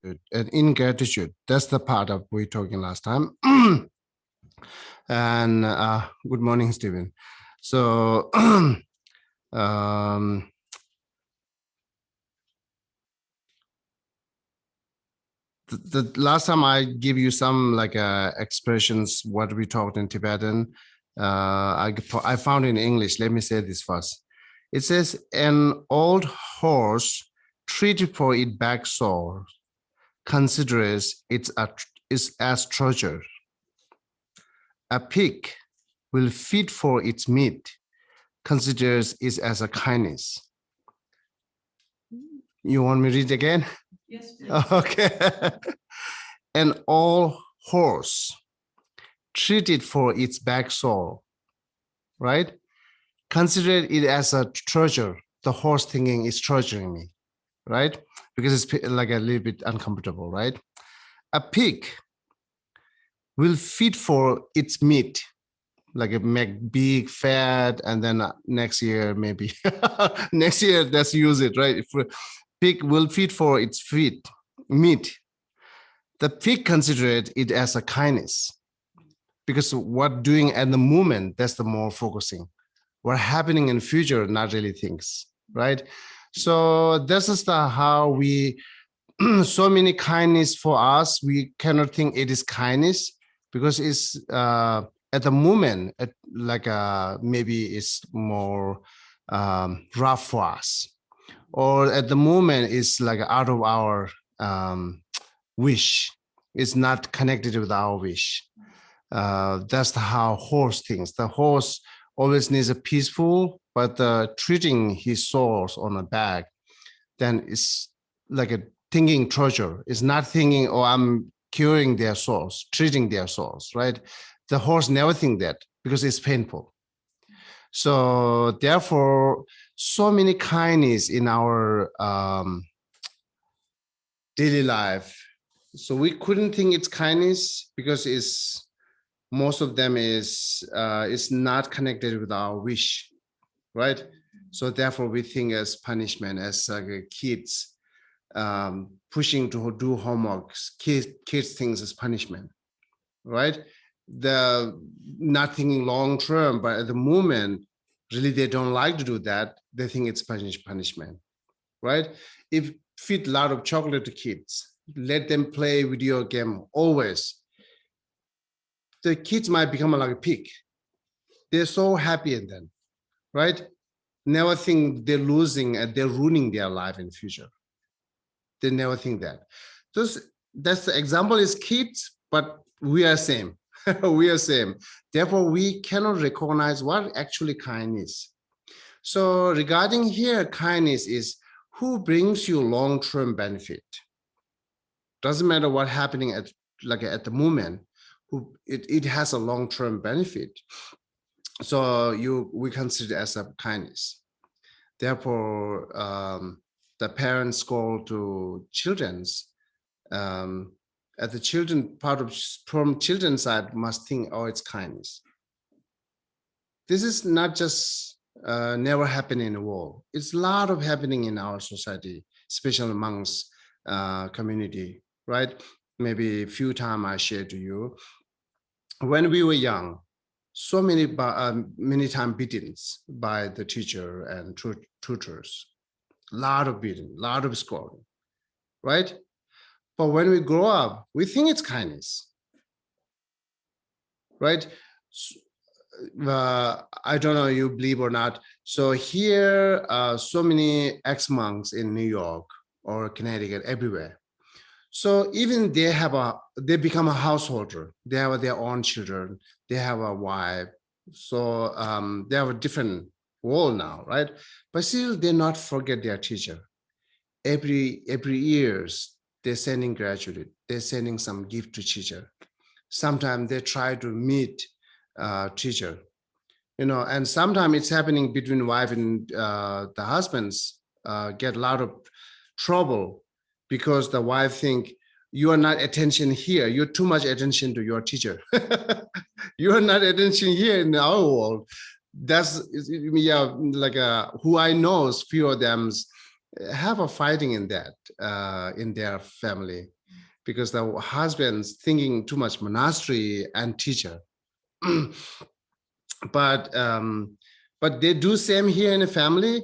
and ingratitude. That's the part of we talking last time. And good morning, Stephen. So um, the last time I give you some like expressions what we talked in Tibetan. I found in English. Let me say this first. It says, an old horse treated for its back sore considers it as treasure. A pig will feed for its meat, considers it as a kindness. You want me to read again? Yes, please. Okay. An old horse treated for its back sore, right? Consider it as a treasure. The horse thinking is treasuring me, right? Because it's like a little bit uncomfortable, right? A pig will feed for its meat, like it make big fat, and then next year maybe next year let's use it, right? If pig will feed for its meat, the pig considered it as a kindness, because what doing at the moment, that's the more focusing. What happening in future, not really things, right? So this is the how we so many kindness for us, we cannot think it is kindness because it's at the moment like maybe it's more rough for us, or at the moment it's like out of our wish. It's not connected with our wish. That's how horse thinks. The horse always needs a peaceful, but treating his sores on the back, then it's like a thinking treasure. It's not thinking, oh, I'm curing their sores, treating their sores, right? The horse never think that because it's painful. So therefore, so many kindness in our daily life. So we couldn't think it's kindness because it's most of them is not connected with our wish, right? So therefore we think as punishment, as kids pushing to do homeworks, kids things as punishment, right? The not thinking long term, but at the moment, really they don't like to do that. They think it's punishment, right? If feed a lot of chocolate to kids, let them play video game always, the kids might become like a pig. They're so happy in them, right? Never think they're losing and they're ruining their life in the future. They never think that. That's the example is kids, but we are same. We are same. Therefore, we cannot recognize what actually kindness. So regarding here, kindness is who brings you long-term benefit. Doesn't matter what happening at the moment, it has a long-term benefit. So we consider as a kindness. Therefore, the parents call to children's at the children part of from children's side must think, oh, it's kindness. This is not just never happening in the world. It's a lot of happening in our society, especially amongst community, right? Maybe a few times I shared to you. When we were young, so many time beatings by the teacher and tutors, a lot of beating, a lot of scolding, right? But when we grow up, we think it's kindness, right? I don't know you believe or not. So here, so many ex-monks in New York or Connecticut, everywhere. So even they become a householder. They have their own children. They have a wife. So they have a different world now, right? But still, they not forget their teacher. Every years, they're sending graduate. They're sending some gift to teacher. Sometimes they try to meet teacher, and sometimes it's happening between wife and the husbands get a lot of trouble because the wife think you are not attention here. You're too much attention to your teacher. You are not attention here in our world. That's who I know, few of them have a fighting in that in their family, because the husband's thinking too much monastery and teacher. but they do same here in the family,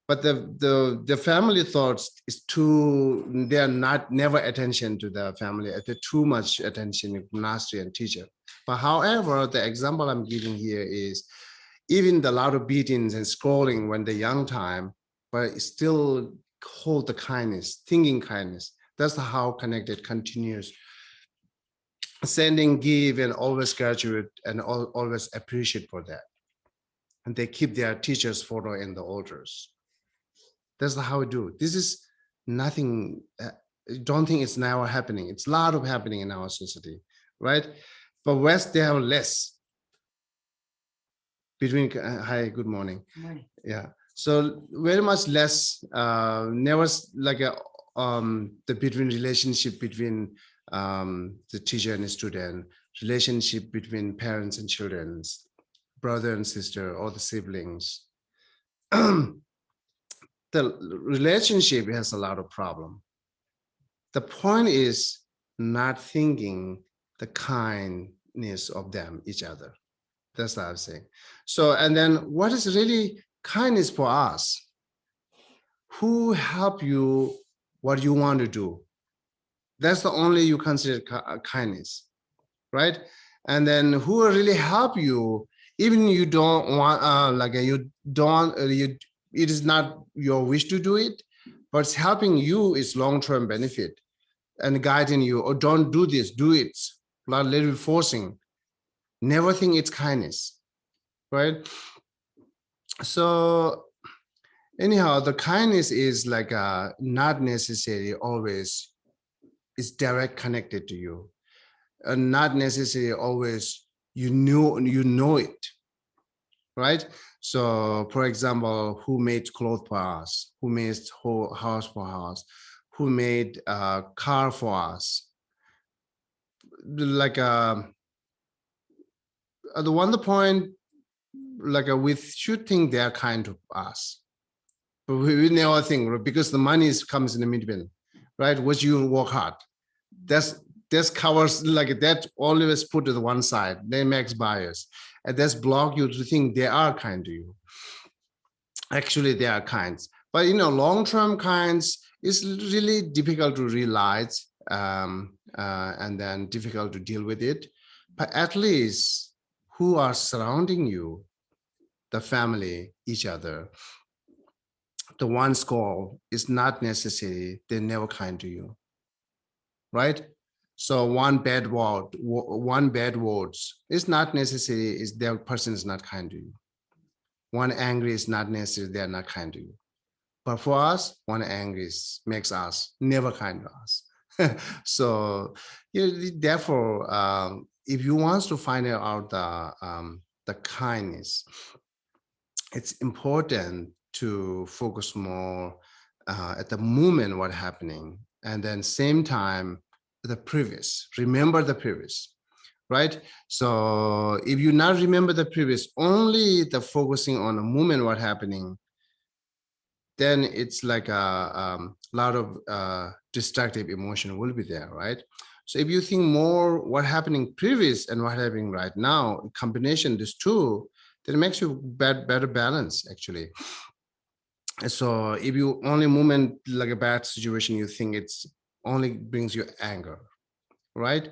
but the family thoughts is too, they are not never attention to the family, they're too much attention to monastery and teacher. But however, the example I'm giving here is even the lot of beatings and scrolling when the young time, but still hold the kindness, thinking kindness. That's how connected continues. Sending, give, and always graduate and always appreciate for that. And they keep their teachers' photo in the altars. That's how we do. This is nothing. Don't think it's now happening. It's a lot of happening in our society, right? But West, they have less. Between hi, good morning. Morning. Yeah. So very much less. Never like a the between relationship between the teacher and the student, relationship between parents and children, brother and sister, or the siblings. The relationship has a lot of problem. The point is not thinking the kindness of them, each other. That's what I'm saying. So, and then what is really kindness for us? Who help you what you want to do? That's the only you consider kindness, right? And then who will really help you, even you don't want, like you don't, it is not your wish to do it, but it's helping you is long-term benefit and guiding you, or don't do this, do it, not little forcing. Never think it's kindness, right? So anyhow, the kindness is like not necessarily always is direct connected to you, and not necessarily always you know it, right? So for example, who made clothes for us, who made whole house for us, who made a car for us, like the one point, like we should think they are kind to us, but we never think, because the money comes in the middle, right? Which you work hard, that's covers, like that always put to the one side, they makes bias, and that's block you to think they are kind to you. Actually they are kinds, but long-term kinds is really difficult to realize, and then difficult to deal with it. But at least who are surrounding you, the family, each other, the one's goal is not necessary they're never kind to you, right? So one bad words is not necessary is their person is not kind to you. One angry is not necessary they're not kind to you. But for us, one angry makes us never kind to us. So therefore, if you want to find out the kindness, it's important to focus more at the moment what happening, and then same time the previous, remember the previous, right? So if you not remember the previous, only the focusing on the moment what happening, then it's like a lot of destructive emotion will be there, right? So if you think more what happening previous and what happening right now, combination these two, then it makes you better balance actually. So if you only moment like a bad situation, you think it's only brings you anger, right?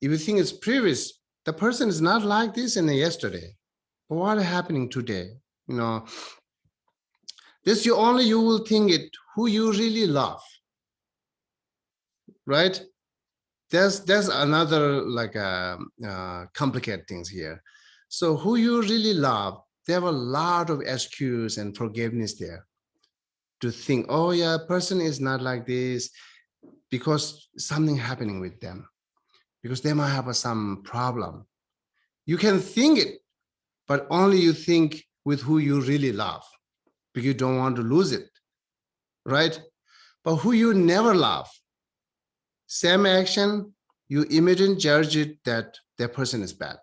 If you think it's previous, the person is not like this in the yesterday, but what is happening today? This you will think it who you really love, right? There's another like complicated things here. So who you really love, they have a lot of excuse and forgiveness there to think, oh yeah, person is not like this because something happening with them, because they might have some problem. You can think it, but only you think with who you really love, because you don't want to lose it, right? But who you never love, same action, you immediately judge it that that person is bad,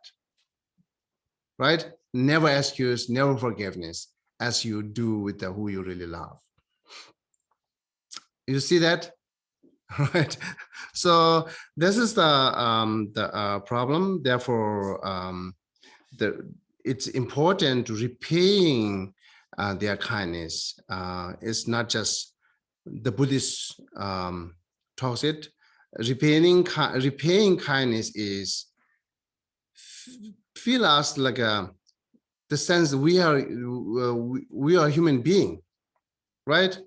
right? Never excuse, never forgiveness, as you do with the who you really love. You see that? Right. So this is the problem. Therefore, it's important to repaying their kindness. It's not just the Buddhist talks it. Repaying kindness is feel us like the sense that we are human being, right?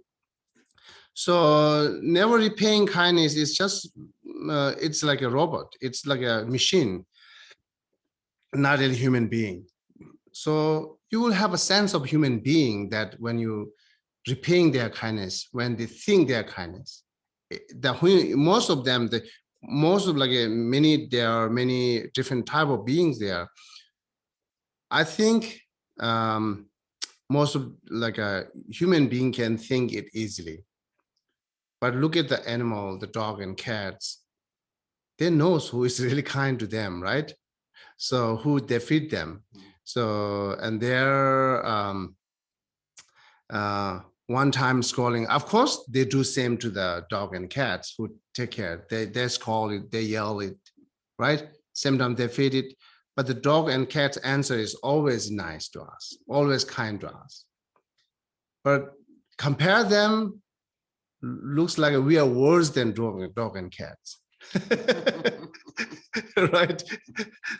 So never repaying kindness is just it's like a robot. It's like a machine, not a human being. So you will have a sense of human being that when you repaying their kindness, when they think their kindness, most of them, there are many different type of beings there. I think most of like a human being can think it easily. But look at the animal, the dog and cats. They knows who is really kind to them, right? So who they feed them. So and they're one time scrolling. Of course, they do same to the dog and cats who take care. They scroll it, they yell it, right? Sometimes they feed it. But the dog and cat's answer is always nice to us, always kind to us. But compare them, looks like we are worse than dog and cats. Right?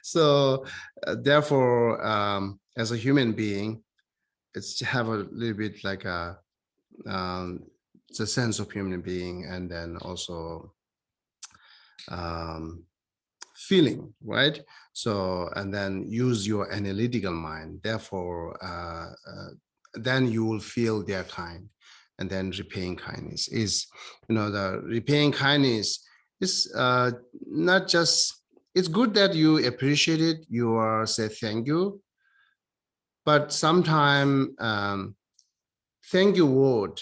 So therefore, as a human being, it's have a little bit like it's a sense of human being, and then also feeling, right? So, and then use your analytical mind. Therefore, then you will feel their kind. And then repaying kindness is, the repaying kindness is not just, it's good that you appreciate it, you are say thank you, but sometimes thank you word,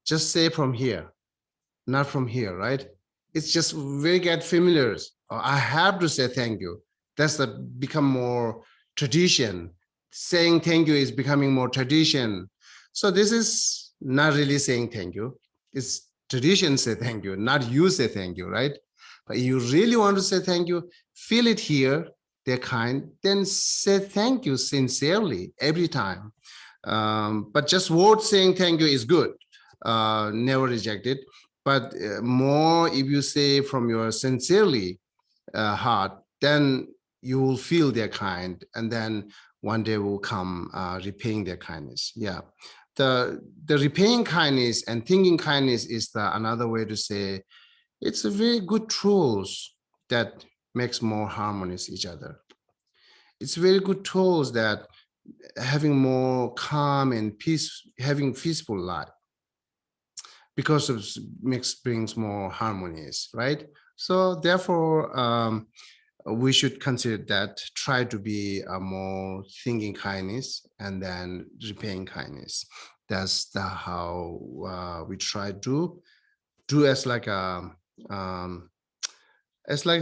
just say from here, not from here, right? It's just very get familiar. I have to say thank you. That's become more tradition. Saying thank you is becoming more tradition. So this is not really saying thank you. It's tradition say thank you, not you say thank you, right? But you really want to say thank you, feel it here, they're kind, then say thank you sincerely every time. But just word saying thank you is good. Never reject it. But more if you say from your sincerely heart, then you will feel their kind, and then one day will come repaying their kindness. Yeah, the repaying kindness and thinking kindness is another way to say it's a very good tools that makes more harmonious each other. It's very good tools that having more calm and peace, having peaceful life, because of brings more harmonies, right? So therefore, we should consider that, try to be a more thinking kindness and then repaying kindness. That's how we try to do as like a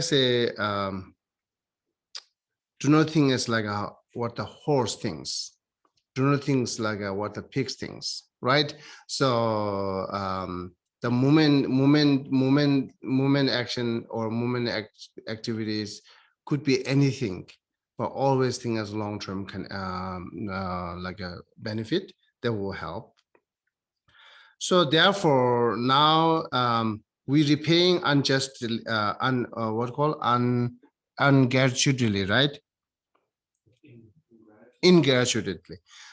say do not think as like what the horse thinks, do not think like what the pig thinks, right? So the movement action or activities could be anything, but always think as long-term can like a benefit that will help. So therefore now we repaying unjustly, ungratefully, right? Ingratitude.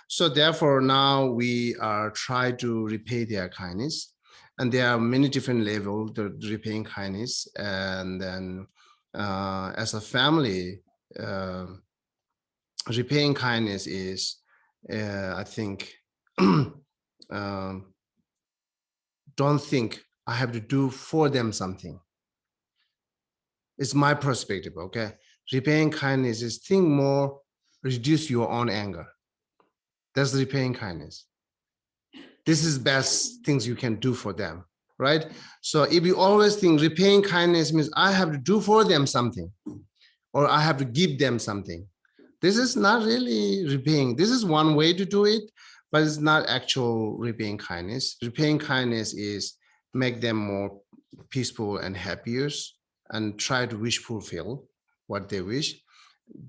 So therefore now we are try to repay their kindness, and there are many different levels to repaying kindness. And then as a family, repaying kindness is I think don't think I have to do for them something. It's my perspective, okay? Repaying kindness is think more, reduce your own anger. That's repaying kindness. This is best things you can do for them, right? So if you always think repaying kindness means I have to do for them something, or I have to give them something, this is not really repaying. This is one way to do it, but it's not actual repaying kindness. Repaying kindness is make them more peaceful and happier, and try to wish fulfill what they wish.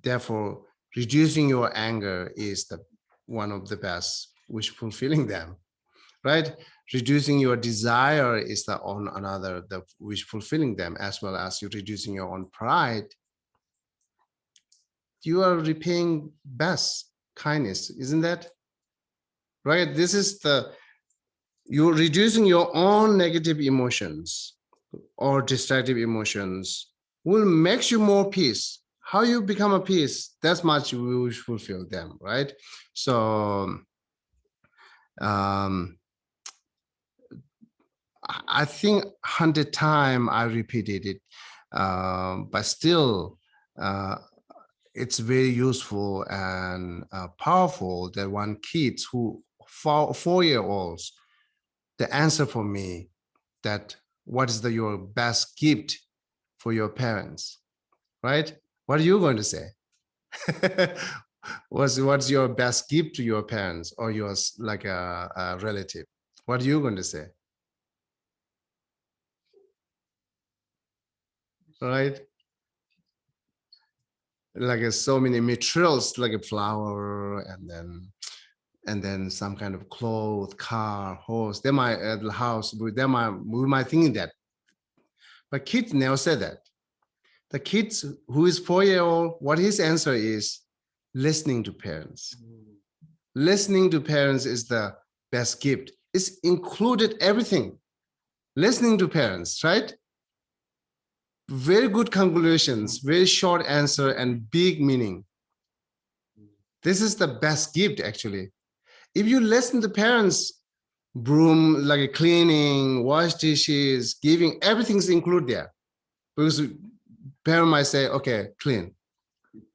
Therefore, reducing your anger is the one of the best wish fulfilling them, right? Reducing your desire is the on another the wish fulfilling them, as well as you reducing your own pride. You are repaying best kindness, isn't that right? This is you're reducing your own negative emotions or destructive emotions will make you more peace. How you become a peace, that's much you will fulfill them, right? So I think 100 times I repeated it, but still it's very useful and powerful that one kids who 4-year-olds, the answer for me that what is your best gift for your parents, right? What are you going to say? What's your best gift to your parents or yours like a relative? What are you going to say? Right? Like so many materials, like a flower, and then some kind of clothes, car, horse. They might at the house. We might think that, but kids never say that. The kids who is 4-year-old, what his answer is listening to parents. Listening to parents is the best gift. It's included everything. Listening to parents, right? Very good conclusions, very short answer and big meaning. This is the best gift actually. If you listen to parents, broom, like a cleaning, wash dishes, giving, everything's included there. Because parent might say, okay, clean.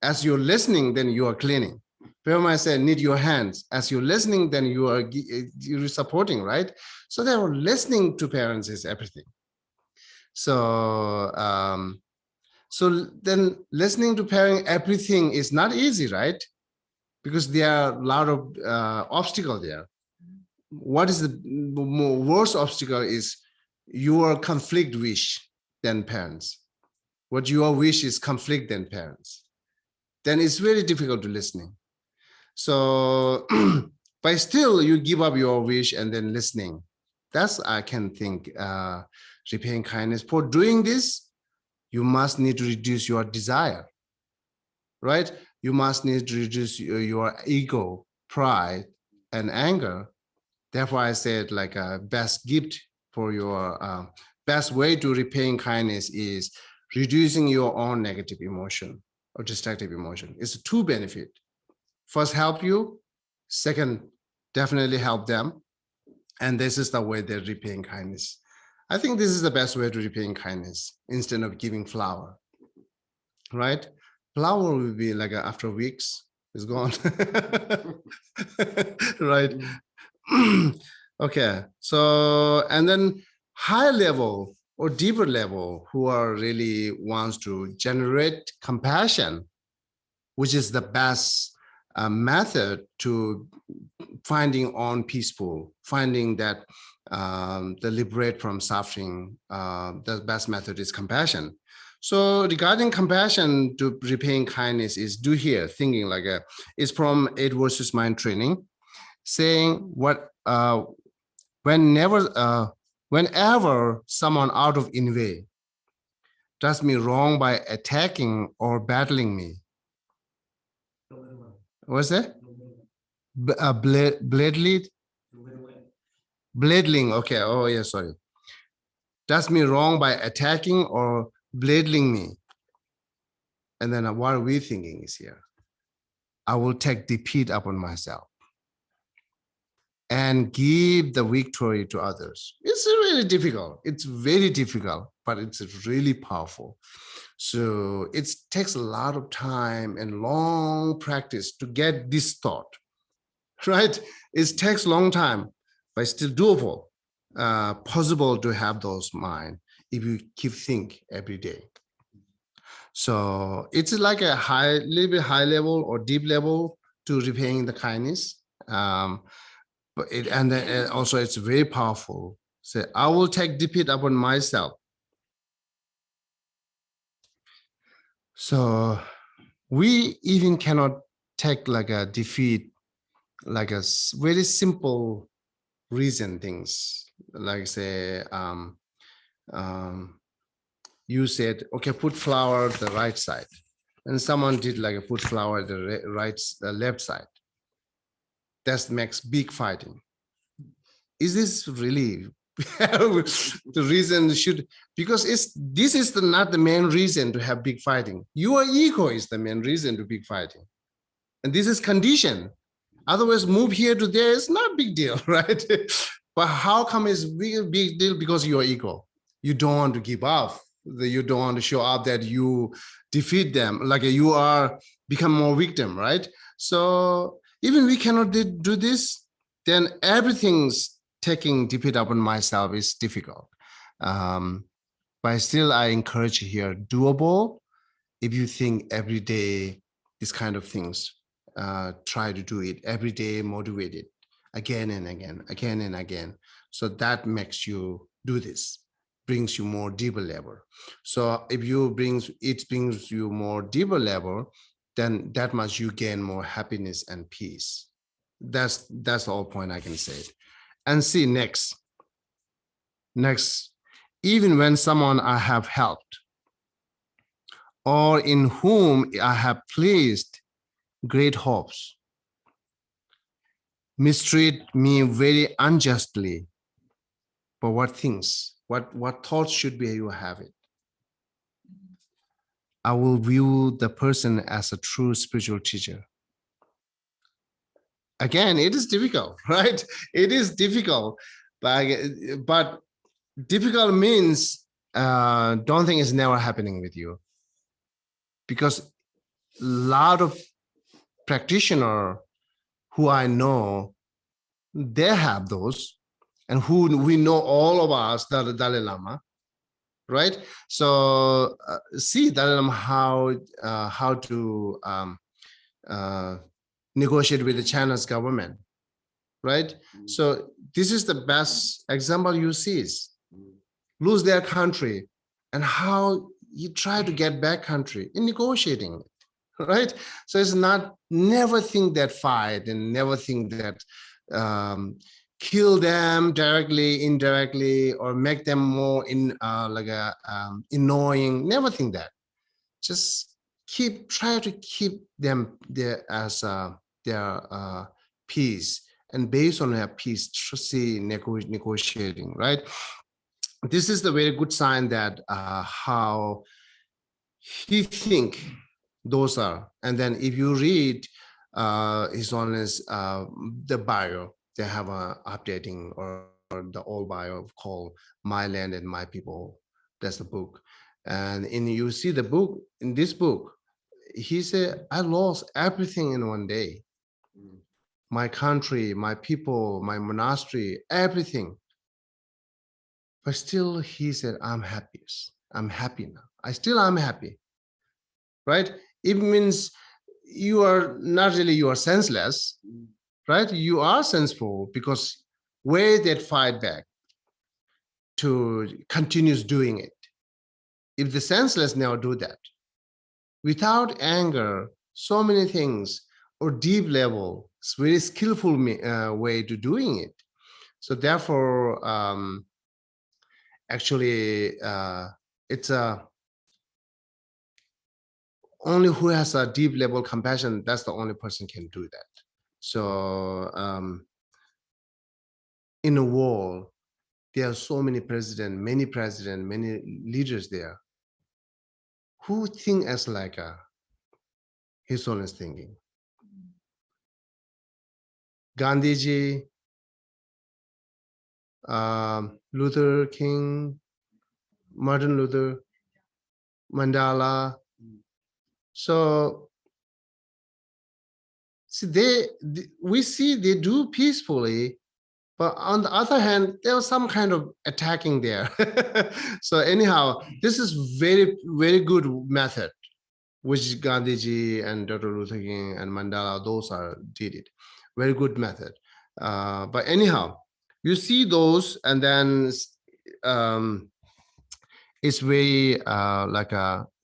As you're listening, then you are cleaning. Parent might say, need your hands. As you're listening, then you're supporting, right? So they're listening to parents is everything. So so then listening to parents, everything is not easy, right? Because there are a lot of obstacles there. What is the worst obstacle is your conflict wish than parents. What your wish is conflict than parents. Then it's very difficult to listening. So, but still you give up your wish and then listening. That's, I can think, repaying kindness. For doing this, you must need to reduce your desire, right? You must need to reduce your ego, pride, and anger. Therefore, I said like a best gift for your best way to repaying kindness is reducing your own negative emotion or destructive emotion. It's two benefit. First, help you. Second, definitely help them. And this is the way they're repaying kindness. I think this is the best way to repaying kindness instead of giving flower, right? Flower will be like after weeks, it's gone, right? Okay, so, and then high level or deeper level who are really wants to generate compassion, which is the best method to finding on peaceful, finding that the liberate from suffering, the best method is compassion. So regarding compassion to repaying kindness is do here, thinking like it's from 8 versus mind training, saying what whenever someone out of envy does me wrong by attacking or battling me. What's that? Bladling. Okay. Oh yeah, sorry. Does me wrong by attacking or bladling me. And then what are we thinking is here? I will take defeat upon myself and give the victory to others. It's really difficult. It's very difficult, but it's really powerful. So it takes a lot of time and long practice to get this thought, right? It takes a long time, but it's still doable, possible to have those mind if you keep think every day. So it's like a little bit high level or deep level to repaying the kindness. But also it's very powerful. Say, I will take defeat upon myself. So we even cannot take like a defeat, like a very simple reason things, like say, you said, okay, put flower the right side, and someone did like a put flower the left side. That makes big fighting. Is this really the reason should, because this is not the main reason to have big fighting. Your ego is the main reason to big fighting, and this is condition. Otherwise, move here to there is not big deal, right? But how come it's big deal? Because your ego. You don't want to give up. You don't want to show up that you defeat them, like you are become more victim, right? So even we cannot do this, then everything's taking defeat upon myself is difficult. But still, I encourage you here, doable. If you think every day, these kind of things, try to do it every day, motivated again and again, again and again. So that makes you do this, brings you more deeper level. So if it brings you more deeper level, then that much you gain more happiness and peace. That's the whole point I can say. And see next, even when someone I have helped or in whom I have placed great hopes mistreat me very unjustly. But what things, what thoughts should be you have it? I will view the person as a true spiritual teacher. Again, it is difficult, right? It is difficult, but difficult means don't think it's never happening with you, because a lot of practitioner who I know, they have those, and who we know all of us, the Dalai Lama, right? So see Dalai Lama how to negotiate with the China's government, right? So this is the best example you see is lose their country and how you try to get back country in negotiating, right? So it's not, never think that fight and never think that kill them directly, indirectly, or make them more annoying. Never think that. Just try to keep them there as their peace, and based on their peace, see negotiating, right? This is the very good sign that how he think those are. And then if you read his honest the bio, they have a updating or the old bio called My Land and My People. That's the book. And you see the book, in this book, he said, I lost everything in one day. My country, my people, my monastery, everything. But still, he said, I'm happy. I'm happy now. I'm happy, right? It means you are not really, you are senseless, right? You are senseful, because way that fight back to continues doing it. If the senseless now do that, without anger, so many things, or deep level, it's very skillful way to doing it. So therefore, actually, it's only who has a deep level compassion, that's the only person can do that. So in a world, there are so many presidents, many leaders there who think as like his own thinking. Gandhiji, Luther King, Martin Luther, Mandela. So see, we see they do peacefully, but on the other hand, there was some kind of attacking there. So anyhow, this is very, very good method, which Gandhiji and Dr. Luther King and Mandela, those did it. Very good method. But anyhow, You see those, and then it's very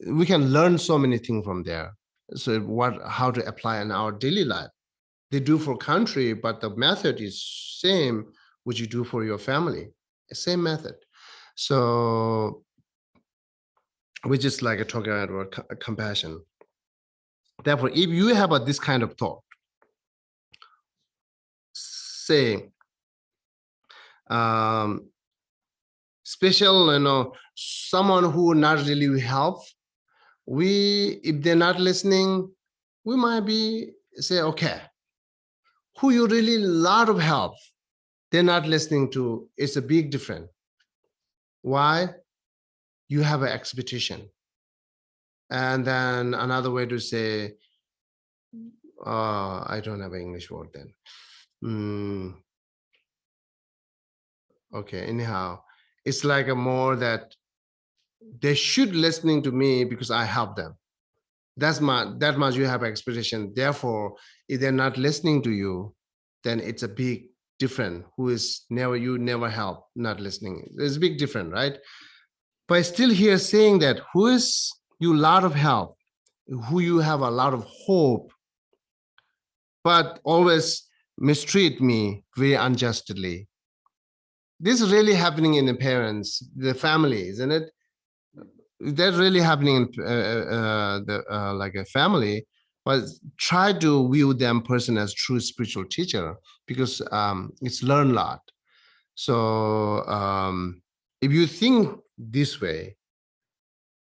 we can learn so many things from there. So how to apply in our daily life. They do for country, but the method is same which you do for your family. Same method. So we just like talking about compassion. Therefore, if you have this kind of thought, say, special, someone who not really help, if they're not listening, we might be say, okay, who you really lot of help, they're not listening to, it's a big difference. Why? You have an expectation. And then another way to say, I don't have an English word then. Okay, anyhow, it's like a more that they should listening to me because I help them. That much you have expectation. Therefore, if they're not listening to you, then it's a big difference. Who is you never help, not listening. There's a big difference, right? But I still hear saying that who is you a lot of help, who you have a lot of hope, but always mistreat me very unjustly. This is really happening in the parents, the family, isn't it? That's really happening in like a family. But try to view them person as true spiritual teacher, because it's learn a lot. So if you think this way,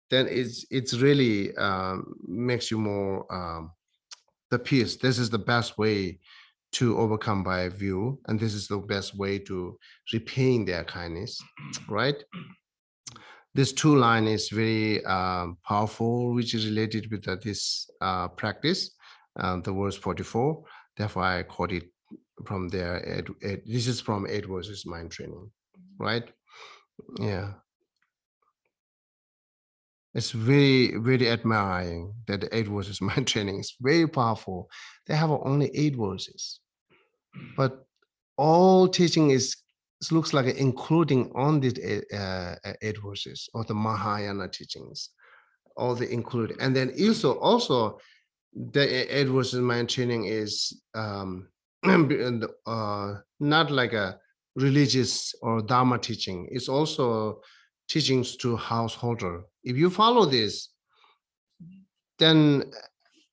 then it's really makes you more the peace. This is the best way to overcome by view, and this is the best way to repaying their kindness, right? This two line is very powerful, which is related with this practice, the verse 44. Therefore, I quote it from there. This is from 8 verses mind training, right? Yeah. It's very, very admiring that the 8 verses mind training is very powerful. They have only 8 verses, but all teaching looks like including on these 8 verses or the Mahayana teachings, all the include. And then also the 8 verses mind training is not like a religious or Dharma teaching. It's also teachings to householder. If you follow this, then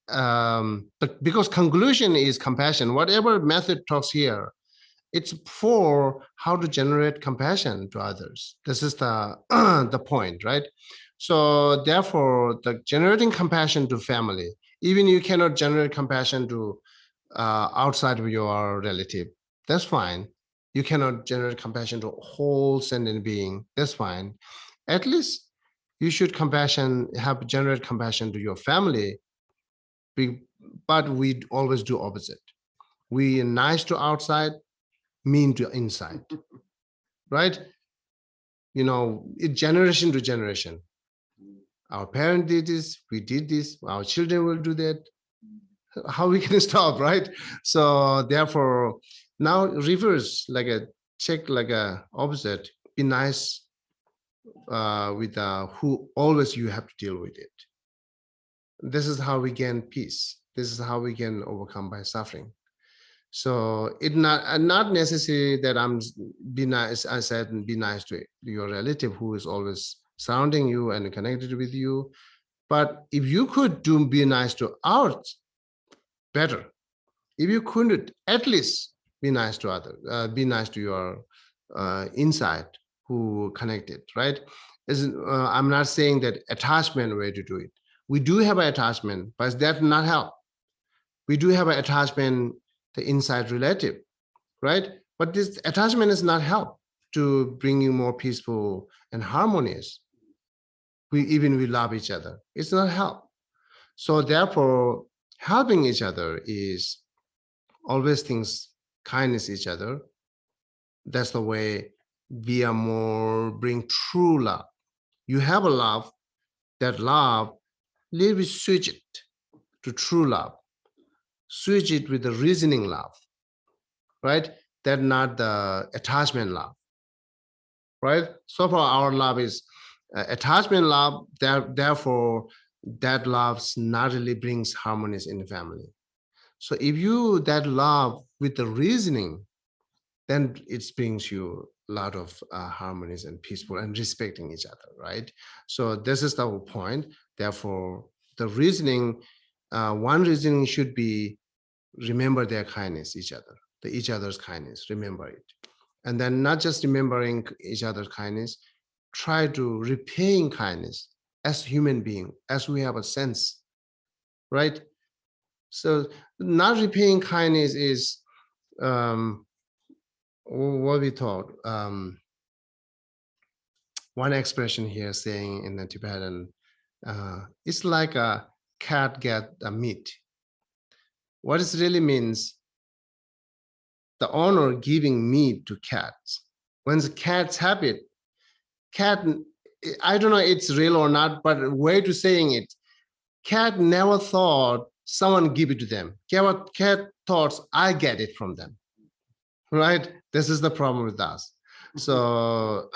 but because conclusion is compassion, whatever method talks here, it's for how to generate compassion to others. This is the the point, right? So therefore, the generating compassion to family, even you cannot generate compassion to outside of your relative, that's fine. You cannot generate compassion to whole sentient being, that's fine. At least you should generate compassion to your family. But we always do opposite. We are nice to outside, mean to inside, right? Generation to generation. Our parent did this, we did this, our children will do that. How we can stop, right? So therefore, now reverse, check like a opposite. Be nice with who always you have to deal with it. This is how we gain peace. This is how we can overcome by suffering. So it not necessary that be nice. I said be nice to your relative who is always surrounding you and connected with you. But if you could be nice to ours, better. If you couldn't, at least be nice to others. Be nice to your inside who connected, right? I'm not saying that attachment way to do it. We do have an attachment, but that not help. We do have an attachment, the inside relative, right? But this attachment is not help to bring you more peaceful and harmonious. We love each other. It's not help. So therefore, helping each other is always things kindness each other. That's the way we are more bring true love. You have a love, that love, little bit switch it to true love. Switch it with the reasoning love, right? That's not the attachment love, right? So far, our love is attachment love. Therefore, that love not really brings harmonies in the family. So if you that love with the reasoning, then it brings you a lot of harmonies and peaceful and respecting each other, right? So this is the whole point. Therefore, the reasoning, one reasoning should be remember their kindness, each other's kindness, remember it. And then not just remembering each other's kindness, try to repaying kindness as human being, as we have a sense, right? So not repaying kindness is what we taught. One expression here saying in the Tibetan, it's like a cat get a meat. What it really means, the owner giving meat to cats. When the cats have it, cat, I don't know it's real or not, but way to saying it, cat never thought someone give it to them. Cat thought I get it from them, right? This is the problem with us. So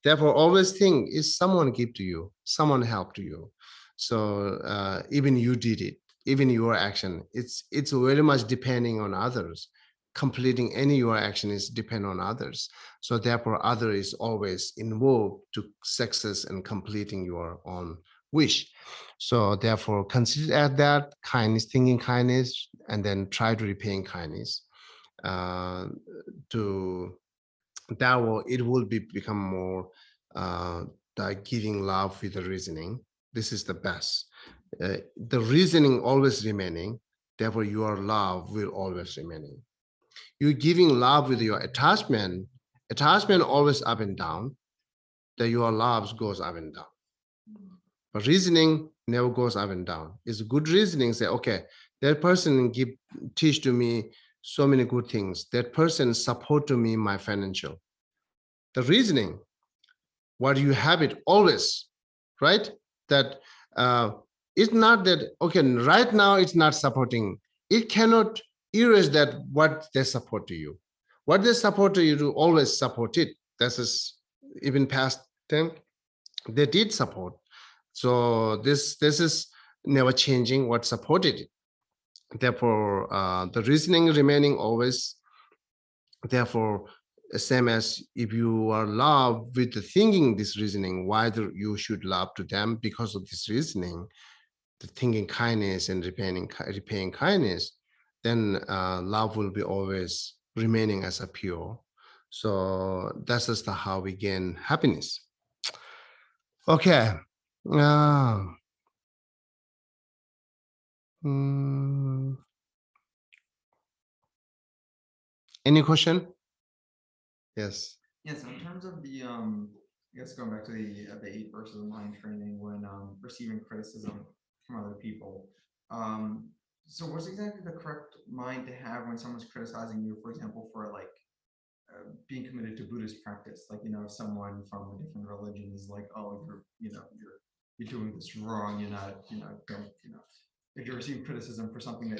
therefore, always think is someone give to you, someone help to you. So even you did it, even your action, it's very much depending on others. Completing any your action is depend on others. So therefore, other is always involved to success and completing your own wish. So therefore, consider at that kindness, thinking kindness, and then try to repaying kindness. To that will it will become more like giving love with the reasoning. This is the best. The reasoning always remaining, therefore your love will always remaining. You're giving love with your attachment always up and down, that your love goes up and down. But reasoning never goes up and down. It's good reasoning, say, okay, that person teach to me so many good things. That person support to me my financial. The reasoning, what you have it always, right? That it's not that, okay, right now it's not supporting. It cannot erase that what they support to you. What they support to you to always support it. This is even past time, they did support. So this is never changing what supported it. Therefore, the reasoning remaining always. Therefore, same as if you are loved with the thinking this reasoning, why you should love to them because of this reasoning, the thinking kindness and repaying kindness, then love will be always remaining as a pure. So that's just how we gain happiness. Okay. Any question? Yes. Yeah, so in terms of the I guess going back to the 8 verses of mind training when receiving criticism from other people. So what's exactly the correct mind to have when someone's criticizing you, for example, for like being committed to Buddhist practice? Like, if someone from a different religion is like, oh, you're doing this wrong, you're not, don't, if you're receiving criticism for something that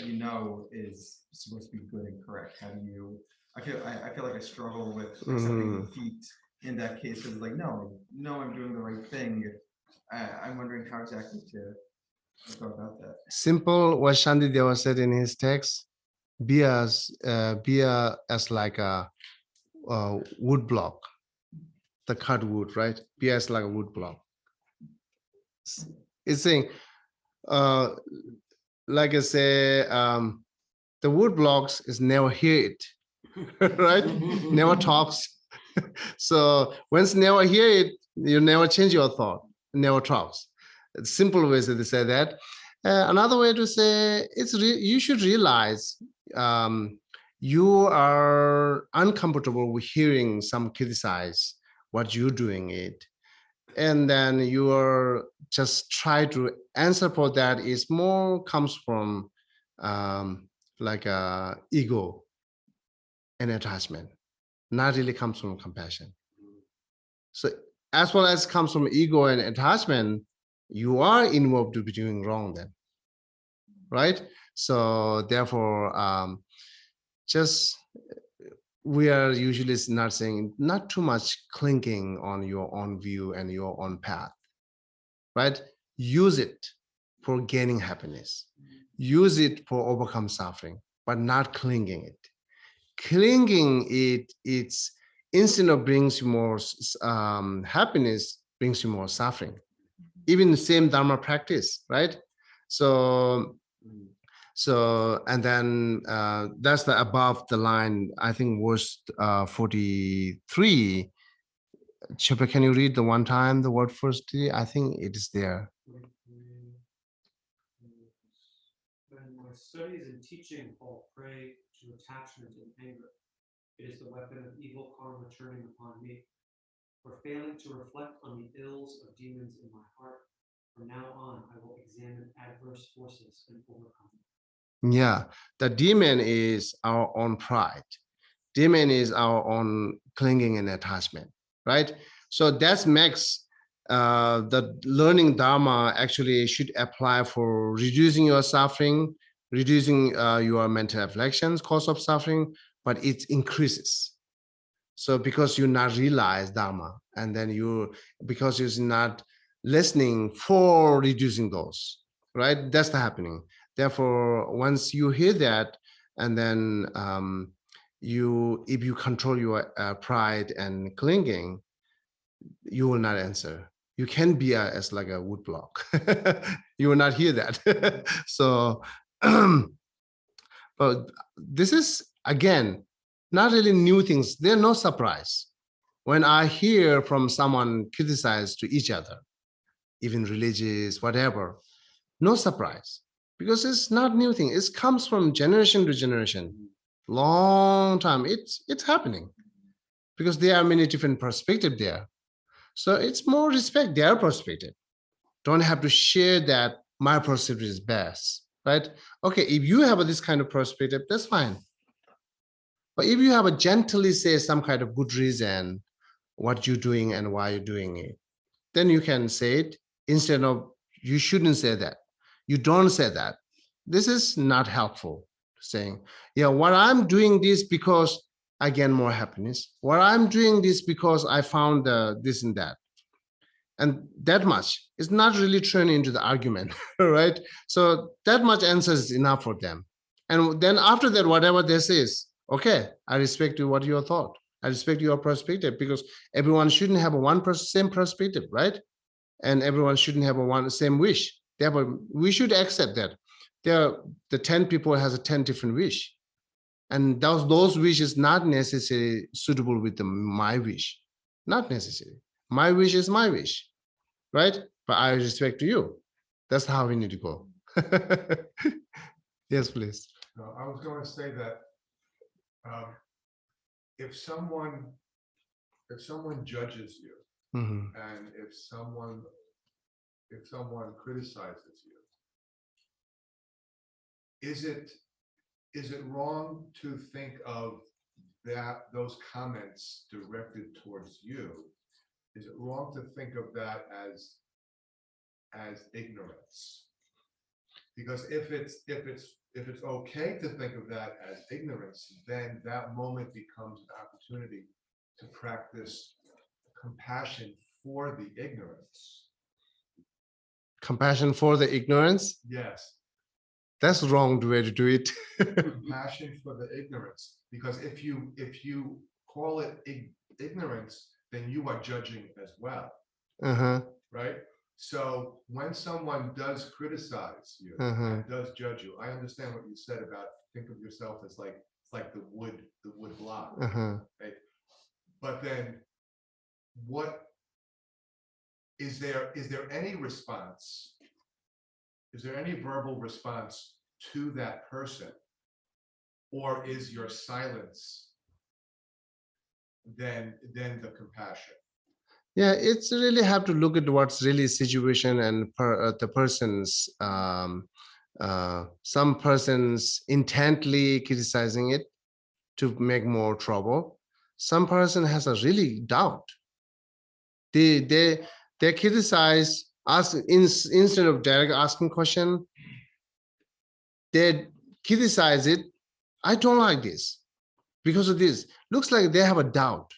is supposed to be good and correct, how do you? I feel like I struggle with accepting defeat in that case because like no, I'm doing the right thing. I'm wondering how exactly to go about that. Simple, what Shantideva said in his text, be as like a wood block, the cut wood, right? Be as like a wood block. It's saying, like I say, the wood blocks is never hear it, right? Never talks. So once never hear it, you never change your thought, never talks. It's simple ways to say that. Another way to say it's you should realize you are uncomfortable with hearing some criticize what you're doing it, and then you are just try to answer for that is more comes from like a ego and attachment, not really comes from compassion. So as well as comes from ego and attachment, you are involved to be doing wrong then, right? So therefore, just we are usually not saying not too much clinging on your own view and your own path, right? Use it for gaining happiness. Use it for overcome suffering, but not clinging it. Clinging it's instead of brings you more happiness, brings you more suffering. Even the same Dharma practice, right? So and then that's the above the line, I think verse 43. Chopra, can you read the one time the word first? I think it is there. When my studies and teaching fall prey to attachment and anger, it is the weapon of evil karma turning upon me. For failing to reflect on the ills of demons in my heart, from now on I will examine adverse forces and overcome them. Yeah, the demon is our own pride. Demon is our own clinging and attachment, right? So that makes the learning Dharma actually should apply for reducing your suffering, reducing your mental afflictions, cause of suffering, but it increases. So because you not realize Dharma, and then because you're not listening for reducing those, right? That's the happening. Therefore, once you hear that, and then if you control your pride and clinging, you will not answer. You can be as like a wood block. You will not hear that. So, but this is again not really new things. They're no surprise. When I hear from someone criticize to each other, even religious, whatever, no surprise, because it's not new thing. It comes from generation to generation, long time. It's happening because there are many different perspectives there. So it's more respect their perspective. Don't have to share that my perspective is best, right? Okay, if you have this kind of perspective, that's fine. But if you have a gently say some kind of good reason what you're doing and why you're doing it, then you can say it instead of you shouldn't say that. You don't say that. This is not helpful. Saying, yeah, what I'm doing this because I get more happiness. What I'm doing this because I found this and that. And that much is not really turning into the argument, right? So that much answer is enough for them. And then after that, whatever this is, okay, I respect you, what your thought. I respect your perspective, because everyone shouldn't have a same perspective, right? And everyone shouldn't have a same wish. Therefore, we should accept that. The 10 people has a 10 different wish. And those wishes not necessarily suitable with my wish. Not necessary. My wish is my wish, right? But I respect you. That's how we need to go. Yes, please. No, I was going to say that if someone judges you, Mhm. and if someone criticizes you, is it wrong to think of those comments directed towards you? Is it wrong to think of that as ignorance? Because if it's okay to think of that as ignorance, then that moment becomes an opportunity to practice compassion for the ignorance. Compassion for the ignorance? Yes. That's the wrong way to do it. Compassion for the ignorance, because if you call it ignorance, then you are judging as well. Right? So when someone does criticize you and does judge you, I understand what you said about think of yourself as like it's like the wood block. Right? But then what is there any response? Is there any verbal response to that person? Or is your silence then the compassion? Yeah, it's really have to look at what's really situation and the person's some persons intently criticizing it to make more trouble. Some person has a really doubt. They criticize us instead of direct asking question. They criticize it. I don't like this. because of this. Looks like they have a doubt.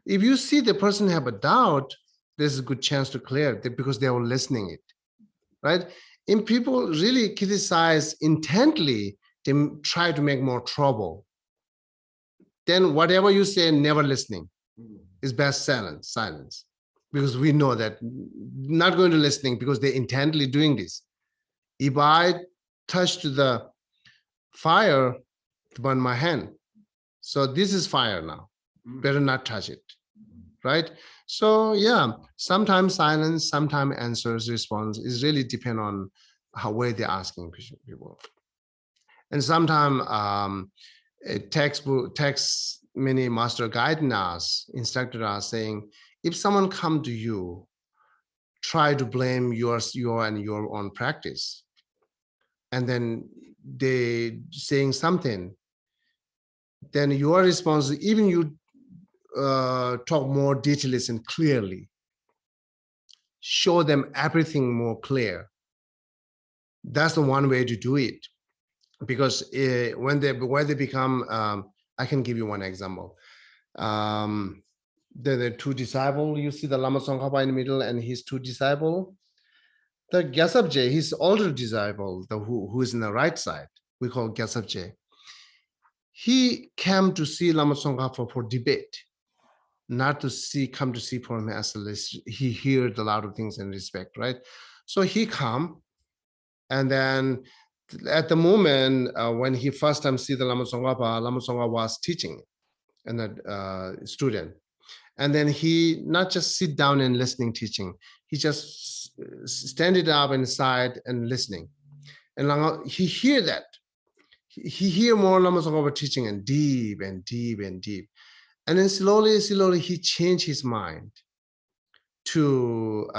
If you see the person have a doubt, there's a good chance to clear it because they were listening it, right? If people really criticize intently, they try to make more trouble. Then whatever you say, never listening is best silence. Because we know that not going to listening because they're intently doing this. If I touch the fire, to burn my hand. So this is fire now. Better not touch it, right? So yeah, sometimes silence, sometimes answers, response is really depend on how way they're asking people. And sometimes text many master guiding us, instructed us saying, if someone come to you, try to blame your and your own practice. And then they saying something, then your response, even you talk more detailedly and clearly, show them everything more clear. That's the one way to do it. Because when they become, I can give you one example. The two disciples, you see the Lama Tsongkhapa in the middle and his two disciples. The Gyaltsab, his older disciple, who is in the right side, we call Gyaltsab. He came to see Lama Tsongkhapa for debate, not to come to see for him as a list. He heard a lot of things and respect, right? So he come, and then at the moment when he first time see the Lama Tsongkhapa was teaching and the student. And then he not just sit down and listening, teaching. He just standing up inside and listening. And he hear that. He hear more Lama Tsongkhapa teaching and deep and deep and deep. And then slowly he changed his mind to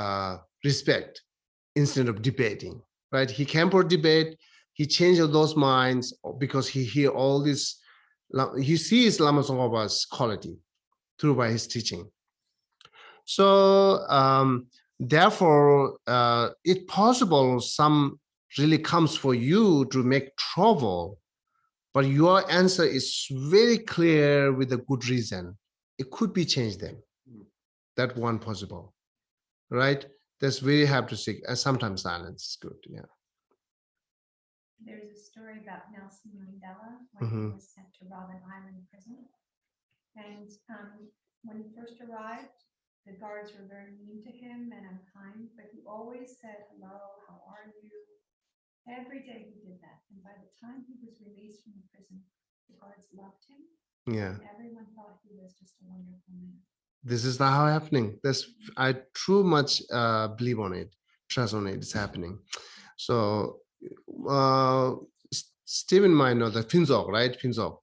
respect instead of debating, right? He came for debate. He changed those minds because he hear all this. He sees Lama Tsongkhapa's quality through by his teaching. So therefore, it's possible some really comes for you to make trouble, but your answer is very clear with a good reason. It could be changed then. That one possible, right? That's very hard to seek. And sometimes silence is good, yeah. There's a story about Nelson Mandela when he was sent to Robben Island prison. And when he first arrived, the guards were very mean to him and unkind, but he always said, hello, how are you? Every day he did that. And by the time he was released from the prison, the guards loved him. Yeah. And everyone thought he was just a wonderful man. This is not how happening. I too much believe on it, trust on it, it's happening. So Stephen might know the Pinzok, right? Pinzok,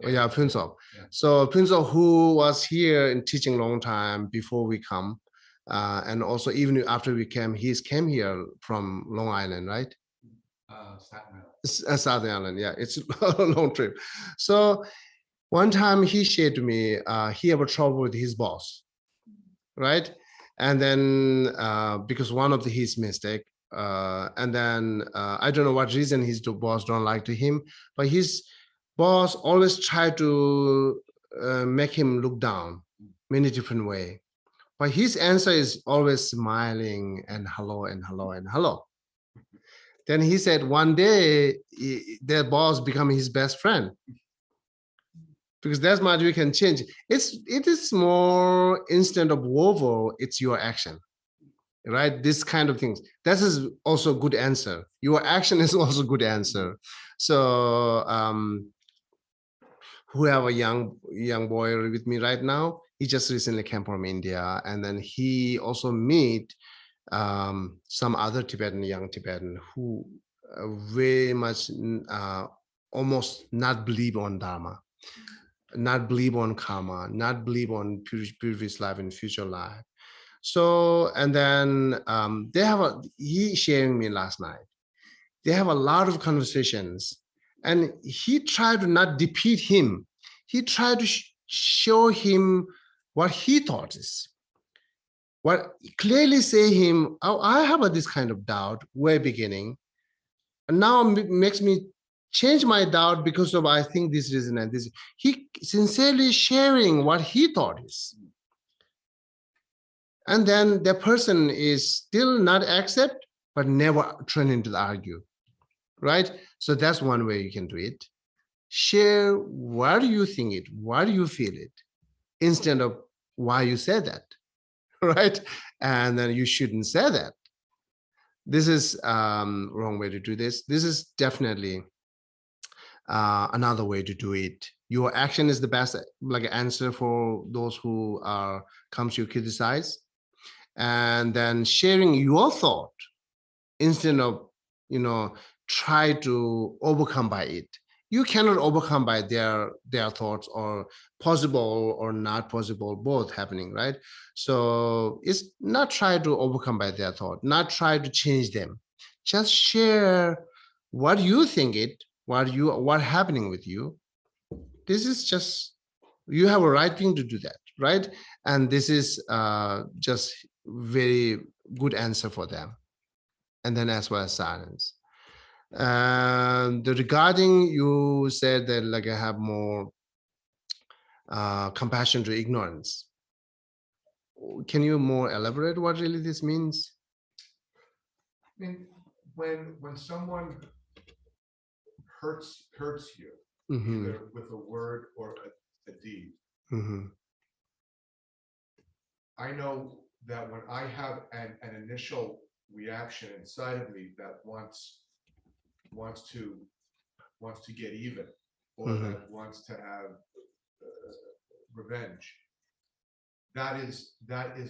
yeah, Pinzok. Yeah. So Pinzok, who was here and teaching long time before we come, and also even after we came here from Long Island, right? Staten Island, yeah, it's a long trip. So one time he shared to me, he had trouble with his boss, right? And then because one of his mistake, and then I don't know what reason his boss don't like to him, but his boss always try to make him look down many different way. But his answer is always smiling and hello and hello and hello. Then he said one day their boss become his best friend. Because that's much we can change. It is more instead of verbal, it's your action, right? This kind of things. That is also a good answer. Your action is also a good answer. So who have a young boy with me right now, he just recently came from India, and then he also meet some other young Tibetan who very much almost not believe on Dharma, not believe on karma, not believe on previous life and future life. So, and then he sharing me last night, they have a lot of conversations, and he tried to not defeat him. He tried to show him what he thought is. What clearly say him, oh, I have this kind of doubt way beginning, and now makes me change my doubt because of I think this reason and this. He sincerely sharing what he thought is. And then the person is still not accept, but never turn into the argue, right? So that's one way you can do it. Share what do you think it, why do you feel it, instead of why you said that, right? And then you shouldn't say that. This is wrong way to do this. This is definitely another way to do it. Your action is the best like answer for those who comes to criticize. And then sharing your thought instead of try to overcome by it. You cannot overcome by their thoughts, or possible or not possible, both happening, right? So it's not try to overcome by their thought, not try to change them. Just share what you think it, what happening with you. This is just, you have a right thing to do that, right? And this is just very good answer for them. And then as well as silence. Regarding you said that like I have more compassion to ignorance. Can you more elaborate what really this means? I mean, when someone hurts you, either with a word or a deed, I know that when I have an initial reaction inside of me that wants to get even, or that wants to have revenge, that is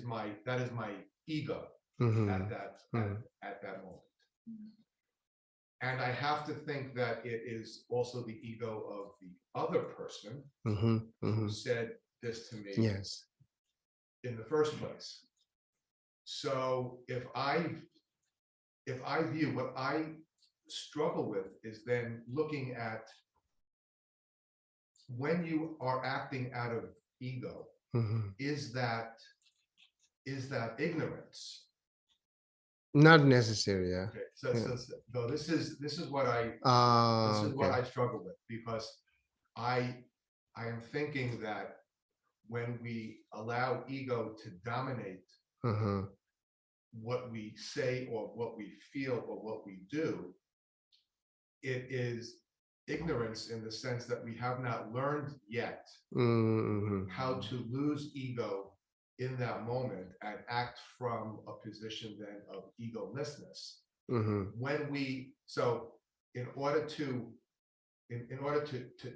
my ego at that moment. And I have to think that it is also the ego of the other person who said this to me in the first place. So if I view, what I struggle with is then looking at when you are acting out of ego, is that ignorance? Not necessary, yeah. Okay, so this is what I struggle with, because I am thinking that when we allow ego to dominate what we say or what we feel or what we do, it is ignorance in the sense that we have not learned yet how to lose ego in that moment and act from a position then of egolessness. In order to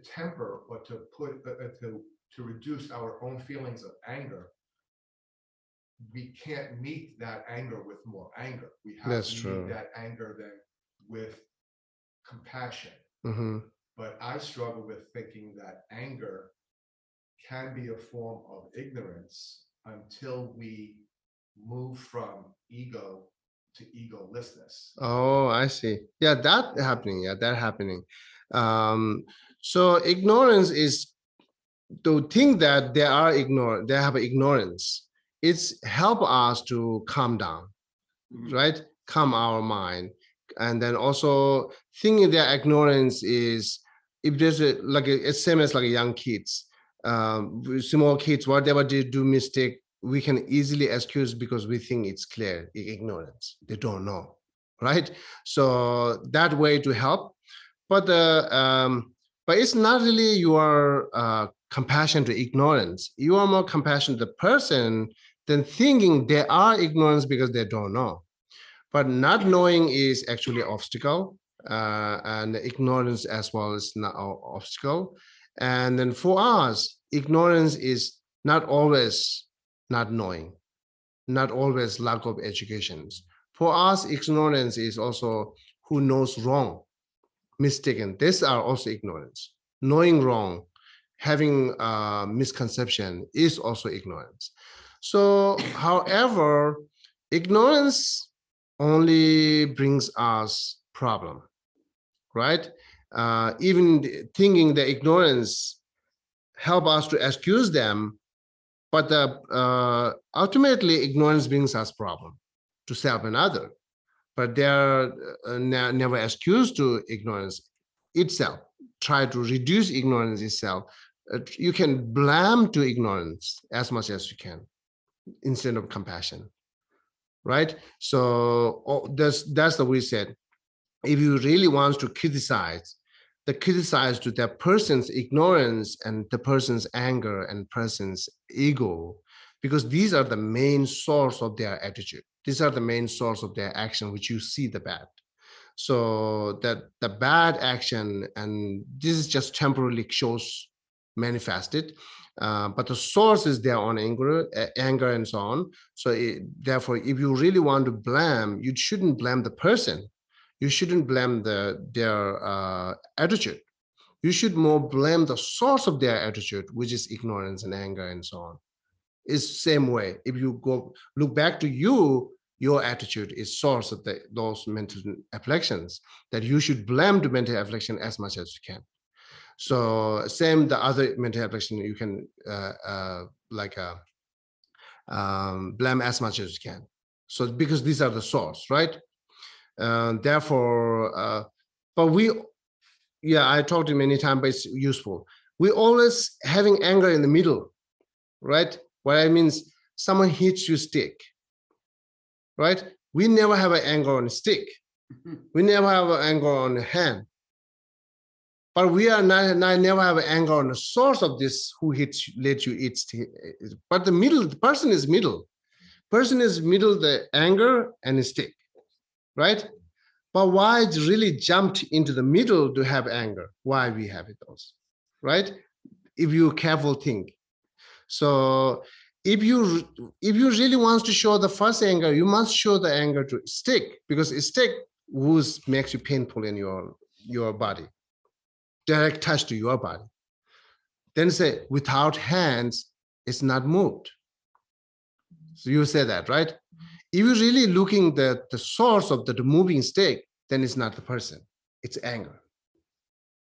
temper or to put to reduce our own feelings of anger, we can't meet that anger with more anger. We have to meet that anger then with compassion. But I struggle with thinking that anger can be a form of ignorance until we move from ego to egolessness. Oh, I see. Yeah, that happening. Yeah, that happening. So ignorance is to think that they are ignorant, they have ignorance. It's help us to calm down, right? Calm our mind. And then also thinking that ignorance is, if there's it's same as like young kids, small kids, whatever they do mistake, we can easily excuse because we think it's clear, ignorance. They don't know, right? So that way to help, but it's not really your compassion to ignorance. You are more compassion to the person than thinking they are ignorance because they don't know. But not knowing is actually an obstacle, and ignorance as well is not an obstacle. And then for us, ignorance is not always not knowing, not always lack of education. For us, ignorance is also who knows wrong, mistaken. These are also ignorance. Knowing wrong, having misconception is also ignorance. So, however, ignorance only brings us problem, right? Even thinking that ignorance help us to excuse them, but ultimately ignorance brings us problem to self and other. But they are never excused to ignorance. itself, try to reduce ignorance itself, you can blame to ignorance as much as you can instead of compassion, right? So that's the way said. If you really want to criticize to that person's ignorance and the person's anger and person's ego, because these are the main source of their attitude. These are the main source of their action, which you see the bad. So that the bad action, and this is just temporarily shows manifested, but the source is their own anger and so on. So therefore, if you really want to blame, you shouldn't blame the person. You shouldn't blame their attitude. You should more blame the source of their attitude, which is ignorance and anger and so on. It's same way. If you go look back to you, your attitude is source of those mental afflictions, that you should blame the mental affliction as much as you can. So same the other mental affliction, you can blame as much as you can. So because these are the source, right? Therefore, but I told you many times, but it's useful. We always having anger in the middle, right? What I means, someone hits you stick, right? We never have an anger on a stick. We never have an anger on the hand. But we are never have an anger on the source of this who let you eat. But the person is middle. Person is middle, the anger and the stick, right? But why it really jumped into the middle to have anger? Why we have it also, right? If you careful think. So if you really want to show the first anger, you must show the anger to stick, because a stick makes you painful in your body, direct touch to your body. Then say without hands, it's not moved. So you say that, right? If you're really looking at the source of the moving stick, then it's not the person, it's anger.